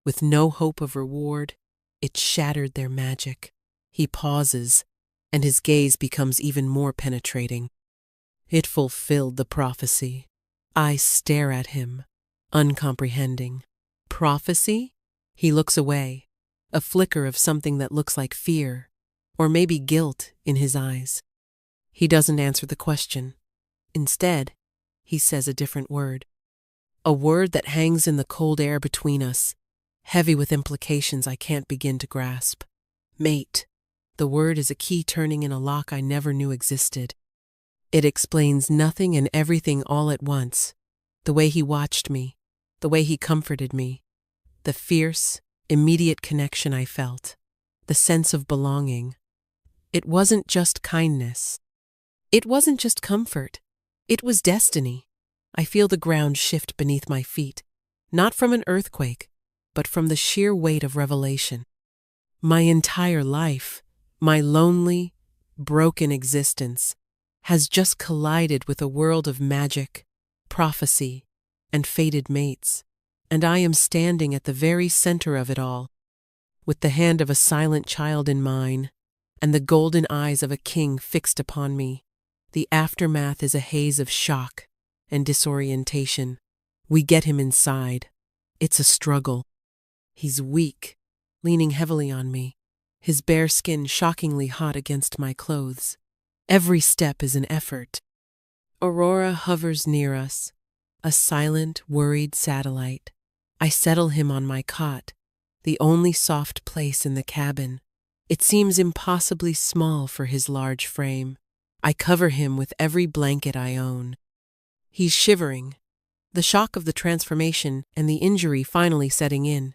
with no hope of reward, it shattered their magic. He pauses, and his gaze becomes even more penetrating. It fulfilled the prophecy. I stare at him, uncomprehending. Prophecy? He looks away, a flicker of something that looks like fear, or maybe guilt, in his eyes. He doesn't answer the question. Instead, he says a different word. A word that hangs in the cold air between us, heavy with implications I can't begin to grasp. Mate. The word is a key turning in a lock I never knew existed. It explains nothing and everything all at once. The way he watched me, the way he comforted me, the fierce, immediate connection I felt, the sense of belonging. It wasn't just kindness. It wasn't just comfort. It was destiny. I feel the ground shift beneath my feet, not from an earthquake, but from the sheer weight of revelation. My entire life, my lonely, broken existence, has just collided with a world of magic, prophecy, and fated mates, and I am standing at the very center of it all, with the hand of a silent child in mine, and the golden eyes of a king fixed upon me. The aftermath is a haze of shock and disorientation. We get him inside. It's a struggle. He's weak, leaning heavily on me, his bare skin shockingly hot against my clothes. Every step is an effort. Aurora hovers near us, a silent, worried satellite. I settle him on my cot, the only soft place in the cabin. It seems impossibly small for his large frame. I cover him with every blanket I own. He's shivering, the shock of the transformation and the injury finally setting in.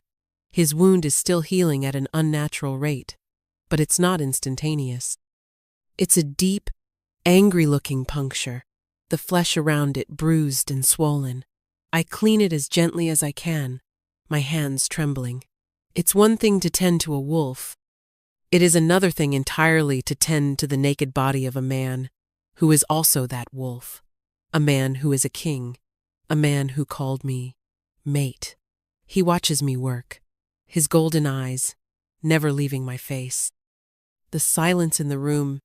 His wound is still healing at an unnatural rate, but it's not instantaneous. It's a deep, angry-looking puncture, the flesh around it bruised and swollen. I clean it as gently as I can, my hands trembling. It's one thing to tend to a wolf. It is another thing entirely to tend to the naked body of a man who is also that wolf, a man who is a king, a man who called me mate. He watches me work, his golden eyes never leaving my face. The silence in the room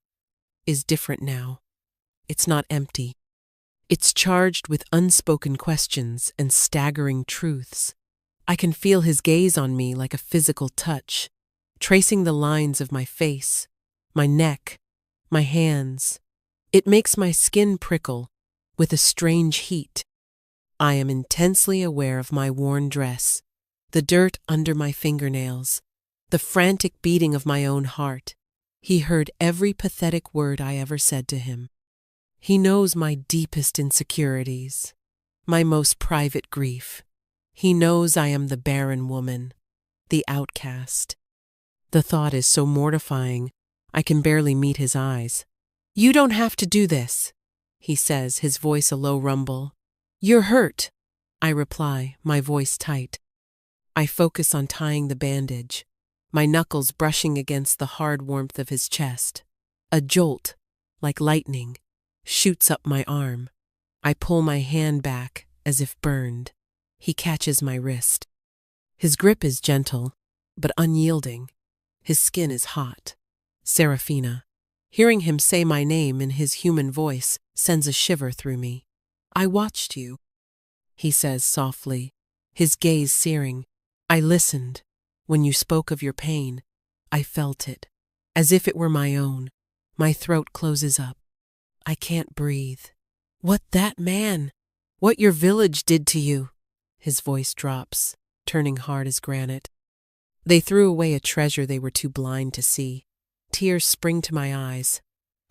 is different now. It's not empty. It's charged with unspoken questions and staggering truths. I can feel his gaze on me like a physical touch, tracing the lines of my face, my neck, my hands. It makes my skin prickle with a strange heat. I am intensely aware of my worn dress, the dirt under my fingernails, the frantic beating of my own heart. He heard every pathetic word I ever said to him. He knows my deepest insecurities, my most private grief. He knows I am the barren woman, the outcast. The thought is so mortifying, I can barely meet his eyes. "You don't have to do this," he says, his voice a low rumble. "You're hurt," I reply, my voice tight. I focus on tying the bandage, my knuckles brushing against the hard warmth of his chest. A jolt, like lightning, shoots up my arm. I pull my hand back as if burned. He catches my wrist. His grip is gentle, but unyielding. His skin is hot. Serafina. Hearing him say my name in his human voice sends a shiver through me. "I watched you," he says softly, his gaze searing. "I listened. When you spoke of your pain, I felt it, as if it were my own. My throat closes up. I can't breathe. What that man, what your village did to you." His voice drops, turning hard as granite. They threw away a treasure they were too blind to see. Tears spring to my eyes,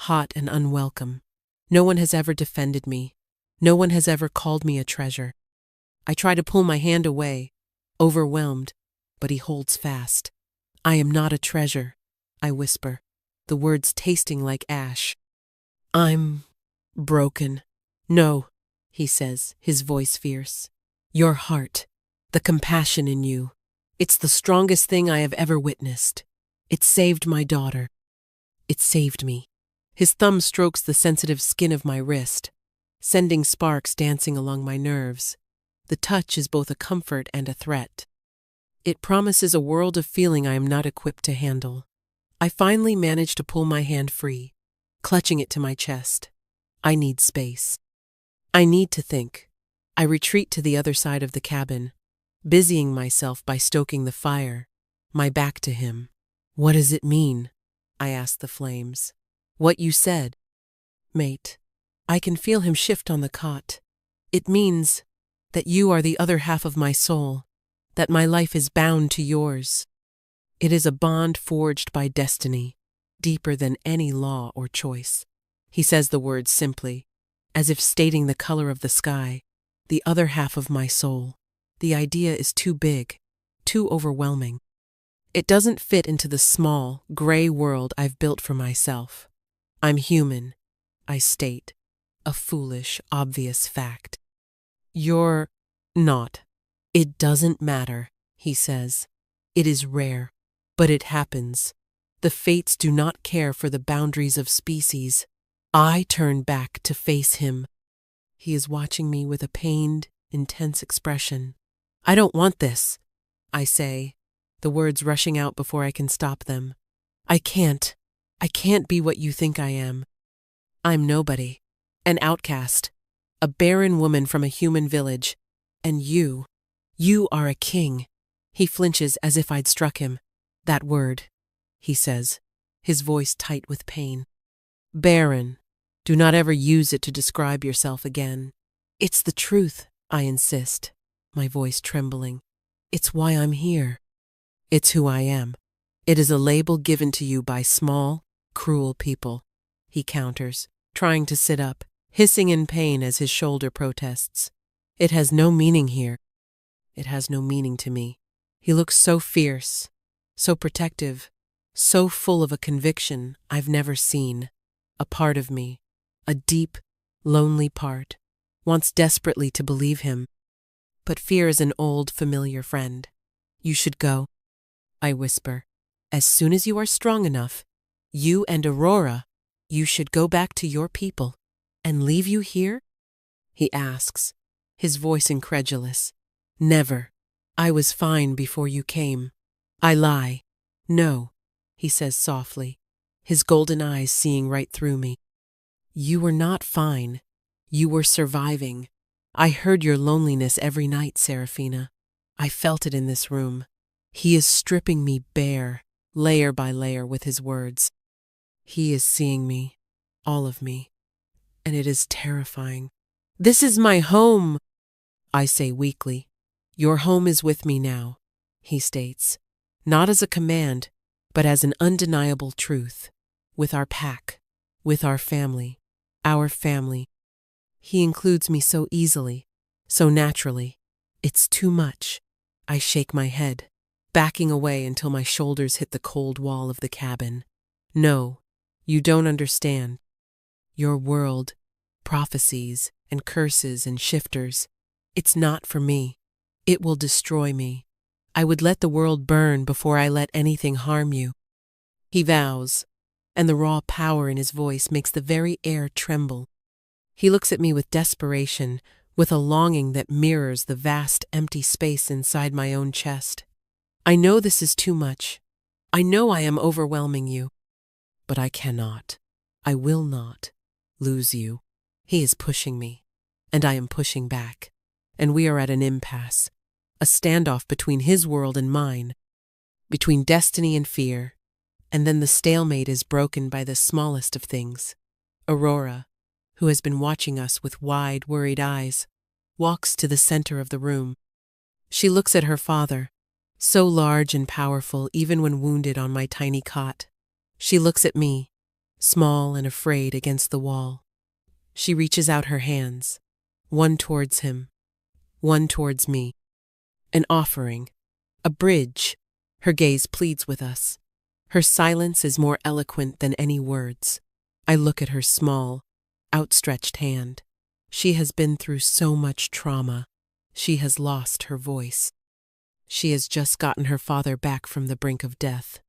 hot and unwelcome. No one has ever defended me. No one has ever called me a treasure. I try to pull my hand away, overwhelmed, but he holds fast. "I am not a treasure," I whisper, the words tasting like ash. "I'm broken." "No," he says, his voice fierce. "Your heart, the compassion in you, it's the strongest thing I have ever witnessed. It saved my daughter. It saved me." His thumb strokes the sensitive skin of my wrist, sending sparks dancing along my nerves. The touch is both a comfort and a threat. It promises a world of feeling I am not equipped to handle. I finally manage to pull my hand free, clutching it to my chest. I need space. I need to think. I retreat to the other side of the cabin, busying myself by stoking the fire, my back to him. "What does it mean?" I ask the flames. "What you said." "Mate." I can feel him shift on the cot. "It means that you are the other half of my soul, that my life is bound to yours. It is a bond forged by destiny, deeper than any law or choice." He says the words simply, as if stating the color of the sky, the other half of my soul. The idea is too big, too overwhelming. It doesn't fit into the small, gray world I've built for myself. I'm human, I state, a foolish, obvious fact. "You're not." "It doesn't matter," he says. "It is rare, but it happens. The fates do not care for the boundaries of species." I turn back to face him. He is watching me with a pained, intense expression. "I don't want this," I say, the words rushing out before I can stop them. I can't be what you think I am. I'm nobody, an outcast, a barren woman from a human village. And you are a king." He flinches as if I'd struck him. "That word," he says, his voice tight with pain. "Barren. Do not ever use it to describe yourself again." "It's the truth," I insist, my voice trembling. "It's why I'm here." "It's who I am. It is a label given to you by small, cruel people," he counters, trying to sit up, hissing in pain as his shoulder protests. "It has no meaning here." It has no meaning to me. He looks so fierce, so protective, so full of a conviction I've never seen. A part of me, a deep, lonely part, wants desperately to believe him. But fear is an old, familiar friend. "You should go," I whisper. "As soon as you are strong enough, you and Aurora, you should go back to your people." "And leave you here?" he asks, his voice incredulous. Never. I was fine before you came. I lie. No, he says softly, his golden eyes seeing right through me. You were not fine. You were surviving. I heard your loneliness every night, Serafina. I felt it in this room. He is stripping me bare, layer by layer with his words. He is seeing me, all of me, and it is terrifying. This is my home, I say weakly. Your home is with me now, he states, not as a command, but as an undeniable truth, with our pack, with our family, our family. He includes me so easily, so naturally. It's too much. I shake my head, backing away until my shoulders hit the cold wall of the cabin. No, you don't understand. Your world, prophecies and curses and shifters, it's not for me. It will destroy me. I would let the world burn before I let anything harm you. He vows, and the raw power in his voice makes the very air tremble. He looks at me with desperation, with a longing that mirrors the vast empty space inside my own chest. I know this is too much. I know I am overwhelming you. But I cannot, I will not, lose you. He is pushing me, and I am pushing back, and we are at an impasse, a standoff between his world and mine, between destiny and fear, and then the stalemate is broken by the smallest of things. Aurora, who has been watching us with wide, worried eyes, walks to the center of the room. She looks at her father, so large and powerful even when wounded on my tiny cot. She looks at me, small and afraid against the wall. She reaches out her hands, one towards him, one towards me. An offering, a bridge. Her gaze pleads with us. Her silence is more eloquent than any words. I look at her small, outstretched hand. She has been through so much trauma. She has lost her voice. She has just gotten her father back from the brink of death,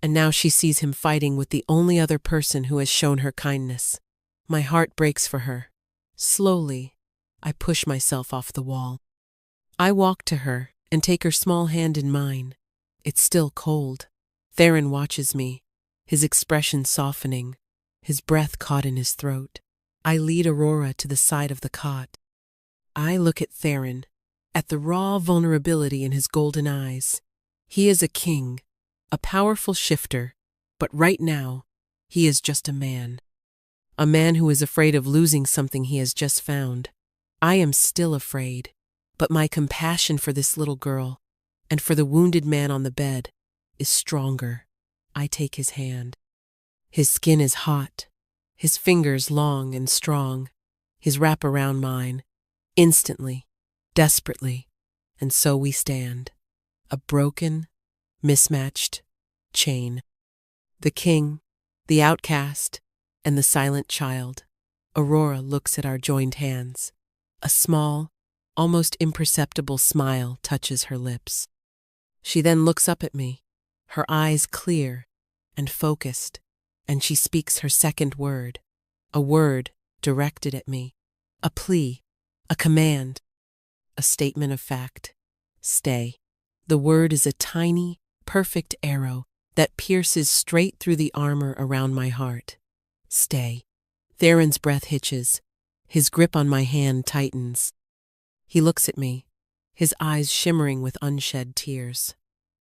and now she sees him fighting with the only other person who has shown her kindness. My heart breaks for her. Slowly, I push myself off the wall. I walk to her and take her small hand in mine. It's still cold. Theron watches me, his expression softening, his breath caught in his throat. I lead Aurora to the side of the cot. I look at Theron, at the raw vulnerability in his golden eyes. He is a king, a powerful shifter, but right now, he is just a man who is afraid of losing something he has just found. I am still afraid, but my compassion for this little girl, and for the wounded man on the bed, is stronger. I take his hand. His skin is hot, his fingers long and strong, his wrap around mine, instantly, desperately, and so we stand, a broken, mismatched chain. The king, the outcast, and the silent child. Aurora looks at our joined hands. A small, almost imperceptible smile touches her lips. She then looks up at me, her eyes clear and focused, and she speaks her second word, a word directed at me, a plea, a command, a statement of fact. Stay. The word is a tiny, perfect arrow that pierces straight through the armor around my heart. Stay. Theron's breath hitches. His grip on my hand tightens. He looks at me, his eyes shimmering with unshed tears.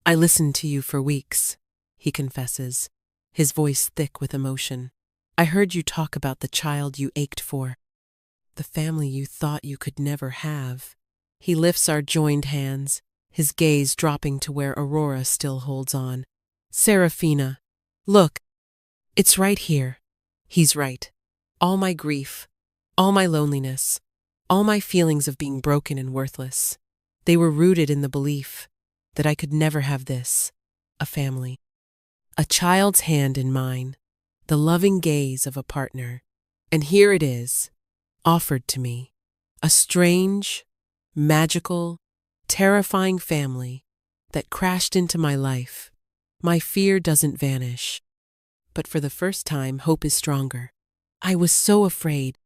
I listened to you for weeks, he confesses, his voice thick with emotion. I heard you talk about the child you ached for, the family you thought you could never have. He lifts our joined hands, his gaze dropping to where Aurora still holds on. Serafina, look, it's right here. He's right. All my grief, all my loneliness, all my feelings of being broken and worthless, they were rooted in the belief that I could never have this, a family. A child's hand in mine, the loving gaze of a partner. And here it is, offered to me, a strange, magical, terrifying family that crashed into my life. My fear doesn't vanish, but for the first time, hope is stronger. I was so afraid.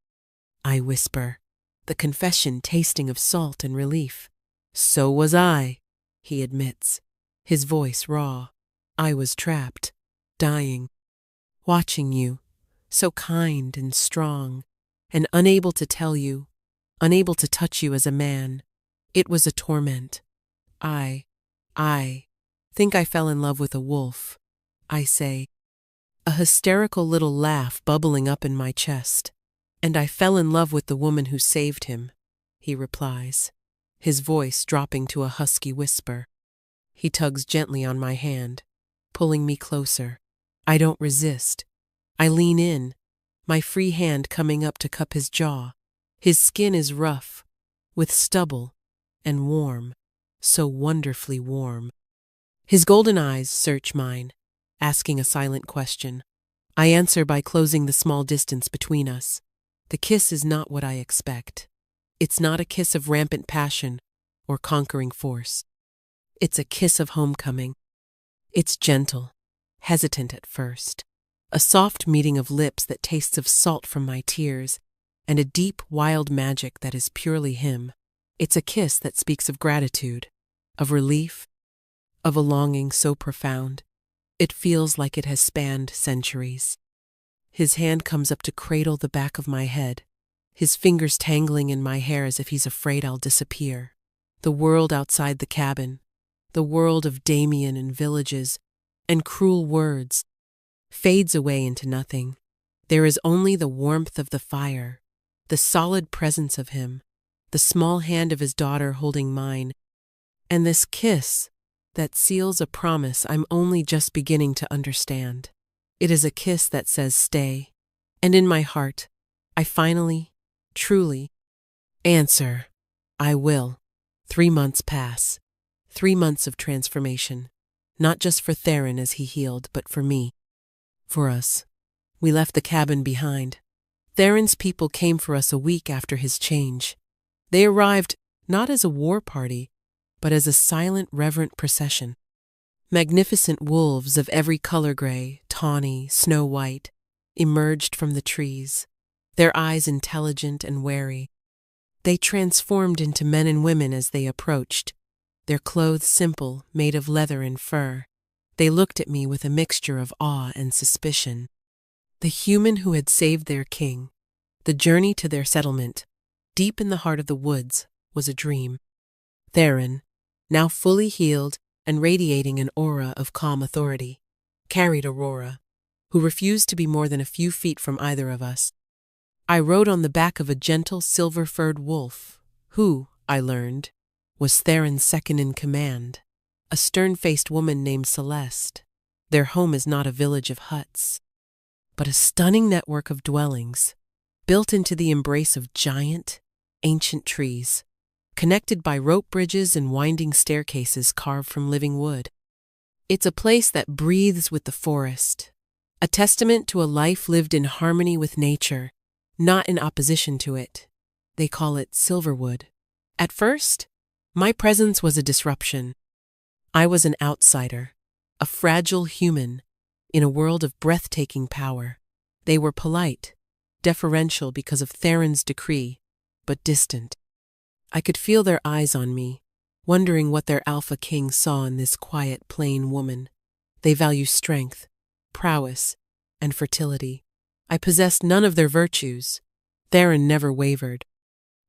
I whisper, the confession tasting of salt and relief. "So was I," he admits, his voice raw. "I was trapped, dying, watching you, so kind and strong, and unable to tell you, unable to touch you as a man. It was a torment. I think I fell in love with a wolf," I say, a hysterical little laugh bubbling up in my chest. "And I fell in love with the woman who saved him," he replies, his voice dropping to a husky whisper. He tugs gently on my hand, pulling me closer. I don't resist. I lean in, my free hand coming up to cup his jaw. His skin is rough, with stubble, and warm, so wonderfully warm. His golden eyes search mine, asking a silent question. I answer by closing the small distance between us. The kiss is not what I expect. It's not a kiss of rampant passion or conquering force. It's a kiss of homecoming. It's gentle, hesitant at first, a soft meeting of lips that tastes of salt from my tears, and a deep, wild magic that is purely him. It's a kiss that speaks of gratitude, of relief, of a longing so profound. It feels like it has spanned centuries. His hand comes up to cradle the back of my head, his fingers tangling in my hair as if he's afraid I'll disappear. The world outside the cabin, the world of Damien and villages and cruel words, fades away into nothing. There is only the warmth of the fire, the solid presence of him, the small hand of his daughter holding mine, and this kiss that seals a promise I'm only just beginning to understand. It is a kiss that says stay, and in my heart, I finally, truly, answer, I will. 3 months pass, 3 months of transformation, not just for Theron as he healed, but for me. For us. We left the cabin behind. Theron's people came for us a week after his change. They arrived not as a war party, but as a silent, reverent procession. Magnificent wolves of every color gray, tawny, snow-white, emerged from the trees, their eyes intelligent and wary. They transformed into men and women as they approached, their clothes simple, made of leather and fur. They looked at me with a mixture of awe and suspicion. The human who had saved their king, the journey to their settlement, deep in the heart of the woods, was a dream. Theron, now fully healed and radiating an aura of calm authority, carried Aurora, who refused to be more than a few feet from either of us. I rode on the back of a gentle silver-furred wolf, who, I learned, was Theron's second in command, a stern-faced woman named Celeste. Their home is not a village of huts, but a stunning network of dwellings, built into the embrace of giant, ancient trees, connected by rope bridges and winding staircases carved from living wood. It's a place that breathes with the forest, a testament to a life lived in harmony with nature, not in opposition to it. They call it Silverwood. At first, my presence was a disruption. I was an outsider, a fragile human, in a world of breathtaking power. They were polite, deferential because of Theron's decree, but distant. I could feel their eyes on me, wondering what their alpha king saw in this quiet, plain woman. They value strength, prowess, and fertility. I possessed none of their virtues. Theron never wavered.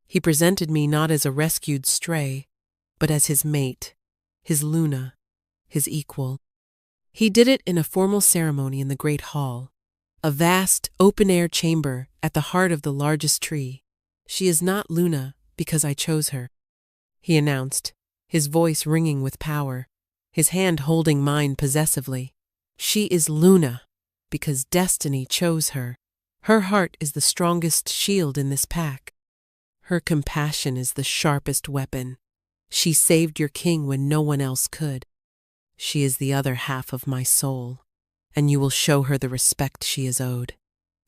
He presented me not as a rescued stray, but as his mate, his Luna, his equal. He did it in a formal ceremony in the great hall, a vast, open-air chamber at the heart of the largest tree. "She is not Luna because I chose her," he announced, his voice ringing with power, his hand holding mine possessively. "She is Luna because destiny chose her. Her heart is the strongest shield in this pack. Her compassion is the sharpest weapon. She saved your king when no one else could. She is the other half of my soul, and you will show her the respect she is owed."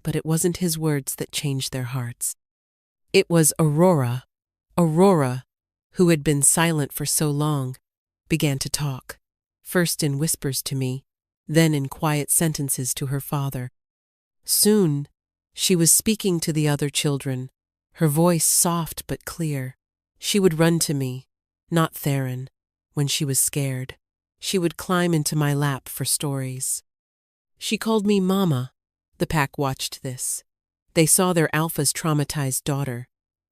But it wasn't his words that changed their hearts. It was Aurora, who had been silent for so long, began to talk, first in whispers to me, then in quiet sentences to her father. Soon, she was speaking to the other children, her voice soft but clear. She would run to me, not Theron, when she was scared. She would climb into my lap for stories. She called me Mama. The pack watched this. They saw their alpha's traumatized daughter,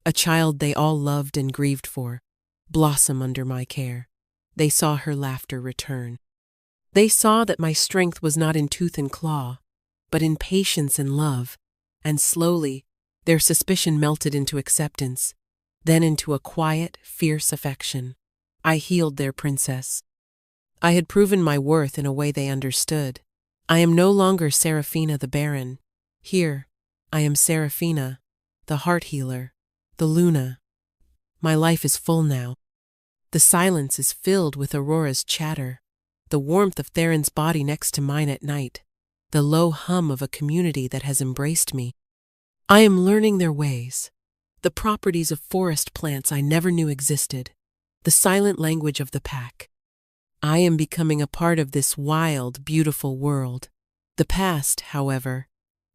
a child they all loved and grieved for, blossom under my care. They saw her laughter return. They saw that my strength was not in tooth and claw, but in patience and love, and slowly their suspicion melted into acceptance, then into a quiet, fierce affection. I healed their princess. I had proven my worth in a way they understood. I am no longer Seraphina the Baron. Here, I am Seraphina, the heart healer, the Luna. My life is full now. The silence is filled with Aurora's chatter, the warmth of Theron's body next to mine at night, the low hum of a community that has embraced me. I am learning their ways, the properties of forest plants I never knew existed, the silent language of the pack. I am becoming a part of this wild, beautiful world. The past, however,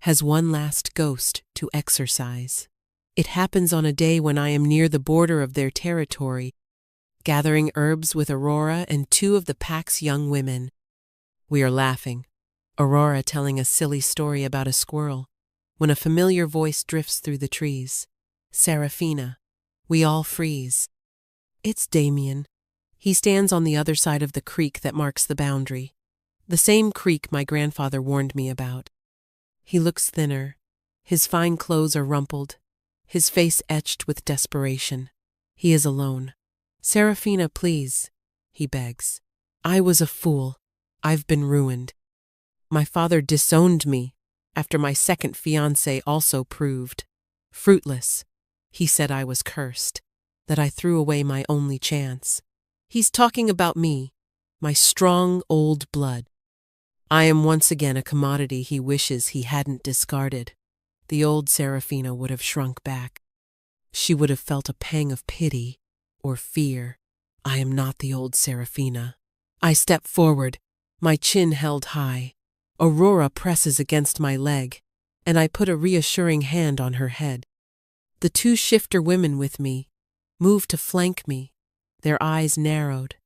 has one last ghost to exorcise. It happens on a day when I am near the border of their territory, gathering herbs with Aurora and two of the pack's young women. We are laughing, Aurora telling a silly story about a squirrel, when a familiar voice drifts through the trees. Seraphina. We all freeze. It's Damien. He stands on the other side of the creek that marks the boundary, the same creek my grandfather warned me about. He looks thinner. His fine clothes are rumpled, his face etched with desperation. He is alone. Seraphina, please, he begs. I was a fool. I've been ruined. My father disowned me after my second fiancé also proved fruitless. He said I was cursed, that I threw away my only chance. He's talking about me, my strong old blood. I am once again a commodity he wishes he hadn't discarded. The old Seraphina would have shrunk back. She would have felt a pang of pity or fear. I am not the old Seraphina. I step forward, my chin held high. Aurora presses against my leg, and I put a reassuring hand on her head. The two shifter women with me move to flank me, their eyes narrowed,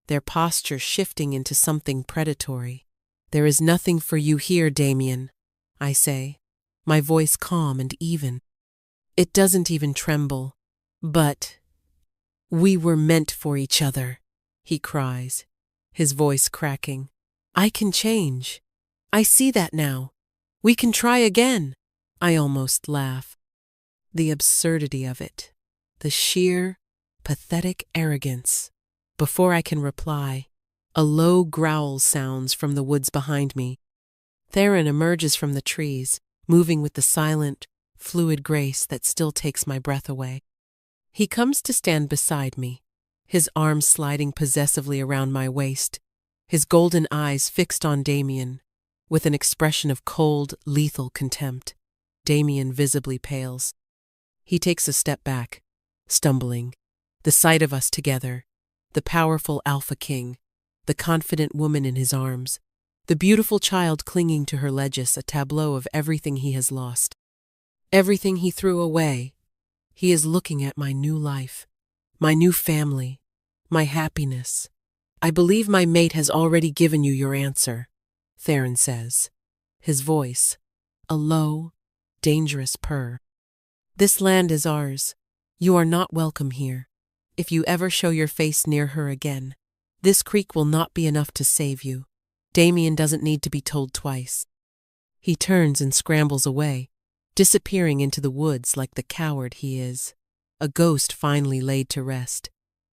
their posture shifting into something predatory. There is nothing for you here, Damien, I say, my voice calm and even. It doesn't even tremble. But we were meant for each other, he cries, his voice cracking. I can change. I see that now. We can try again. I almost laugh. The absurdity of it, the sheer, pathetic arrogance. Before I can reply, a low growl sounds from the woods behind me. Theron emerges from the trees, moving with the silent, fluid grace that still takes my breath away. He comes to stand beside me, his arms sliding possessively around my waist, his golden eyes fixed on Damien, with an expression of cold, lethal contempt. Damien visibly pales. He takes a step back, stumbling. The sight of us together, the powerful Alpha King, the confident woman in his arms, the beautiful child clinging to her Legis, a tableau of everything he has lost, everything he threw away. He is looking at my new life, my new family, my happiness. I believe my mate has already given you your answer, Theron says, his voice a low, dangerous purr. This land is ours. You are not welcome here. If you ever show your face near her again, this creek will not be enough to save you. Damien doesn't need to be told twice. He turns and scrambles away, disappearing into the woods like the coward he is, a ghost finally laid to rest.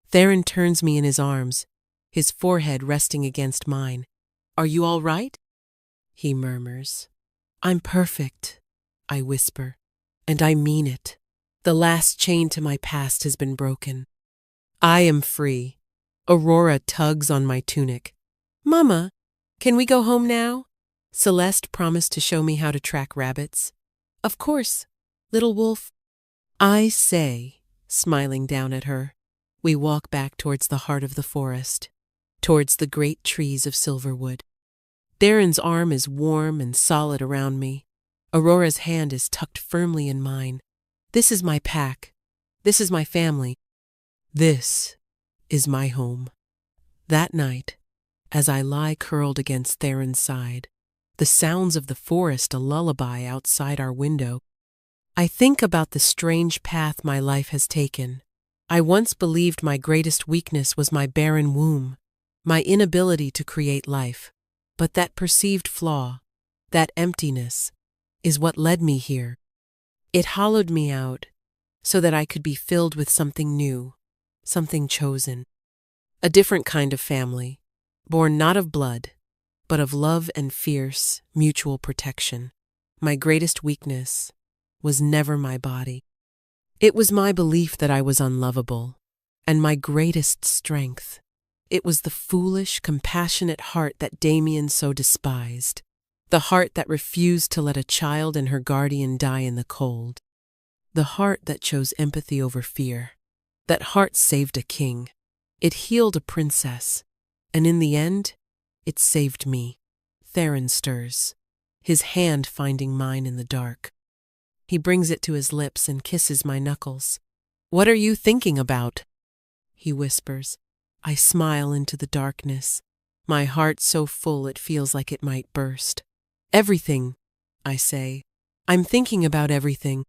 Theron turns me in his arms, his forehead resting against mine. Are you all right? He murmurs. I'm perfect, I whisper, and I mean it. The last chain to my past has been broken. I am free. Aurora tugs on my tunic. Mama, can we go home now? Celeste promised to show me how to track rabbits. Of course, little wolf. I say, smiling down at her. We walk back towards the heart of the forest, towards the great trees of Silverwood. Theron's arm is warm and solid around me. Aurora's hand is tucked firmly in mine, This is my pack. This is my family. This is my home. That night, as I lie curled against Theron's side, the sounds of the forest a lullaby outside our window, I think about the strange path my life has taken. I once believed my greatest weakness was my barren womb, my inability to create life. But that perceived flaw, that emptiness, is what led me here. It hollowed me out so that I could be filled with something new, something chosen. A different kind of family, born not of blood, but of love and fierce, mutual protection. My greatest weakness was never my body. It was my belief that I was unlovable, and my greatest strength. It was the foolish, compassionate heart that Damien so despised, the heart that refused to let a child and her guardian die in the cold, the heart that chose empathy over fear. That heart saved a king. It healed a princess, and in the end, it saved me. Theron stirs, his hand finding mine in the dark. He brings it to his lips and kisses my knuckles. "What are you thinking about?" he whispers. I smile into the darkness, my heart so full it feels like it might burst. "Everything," I say. "I'm thinking about everything."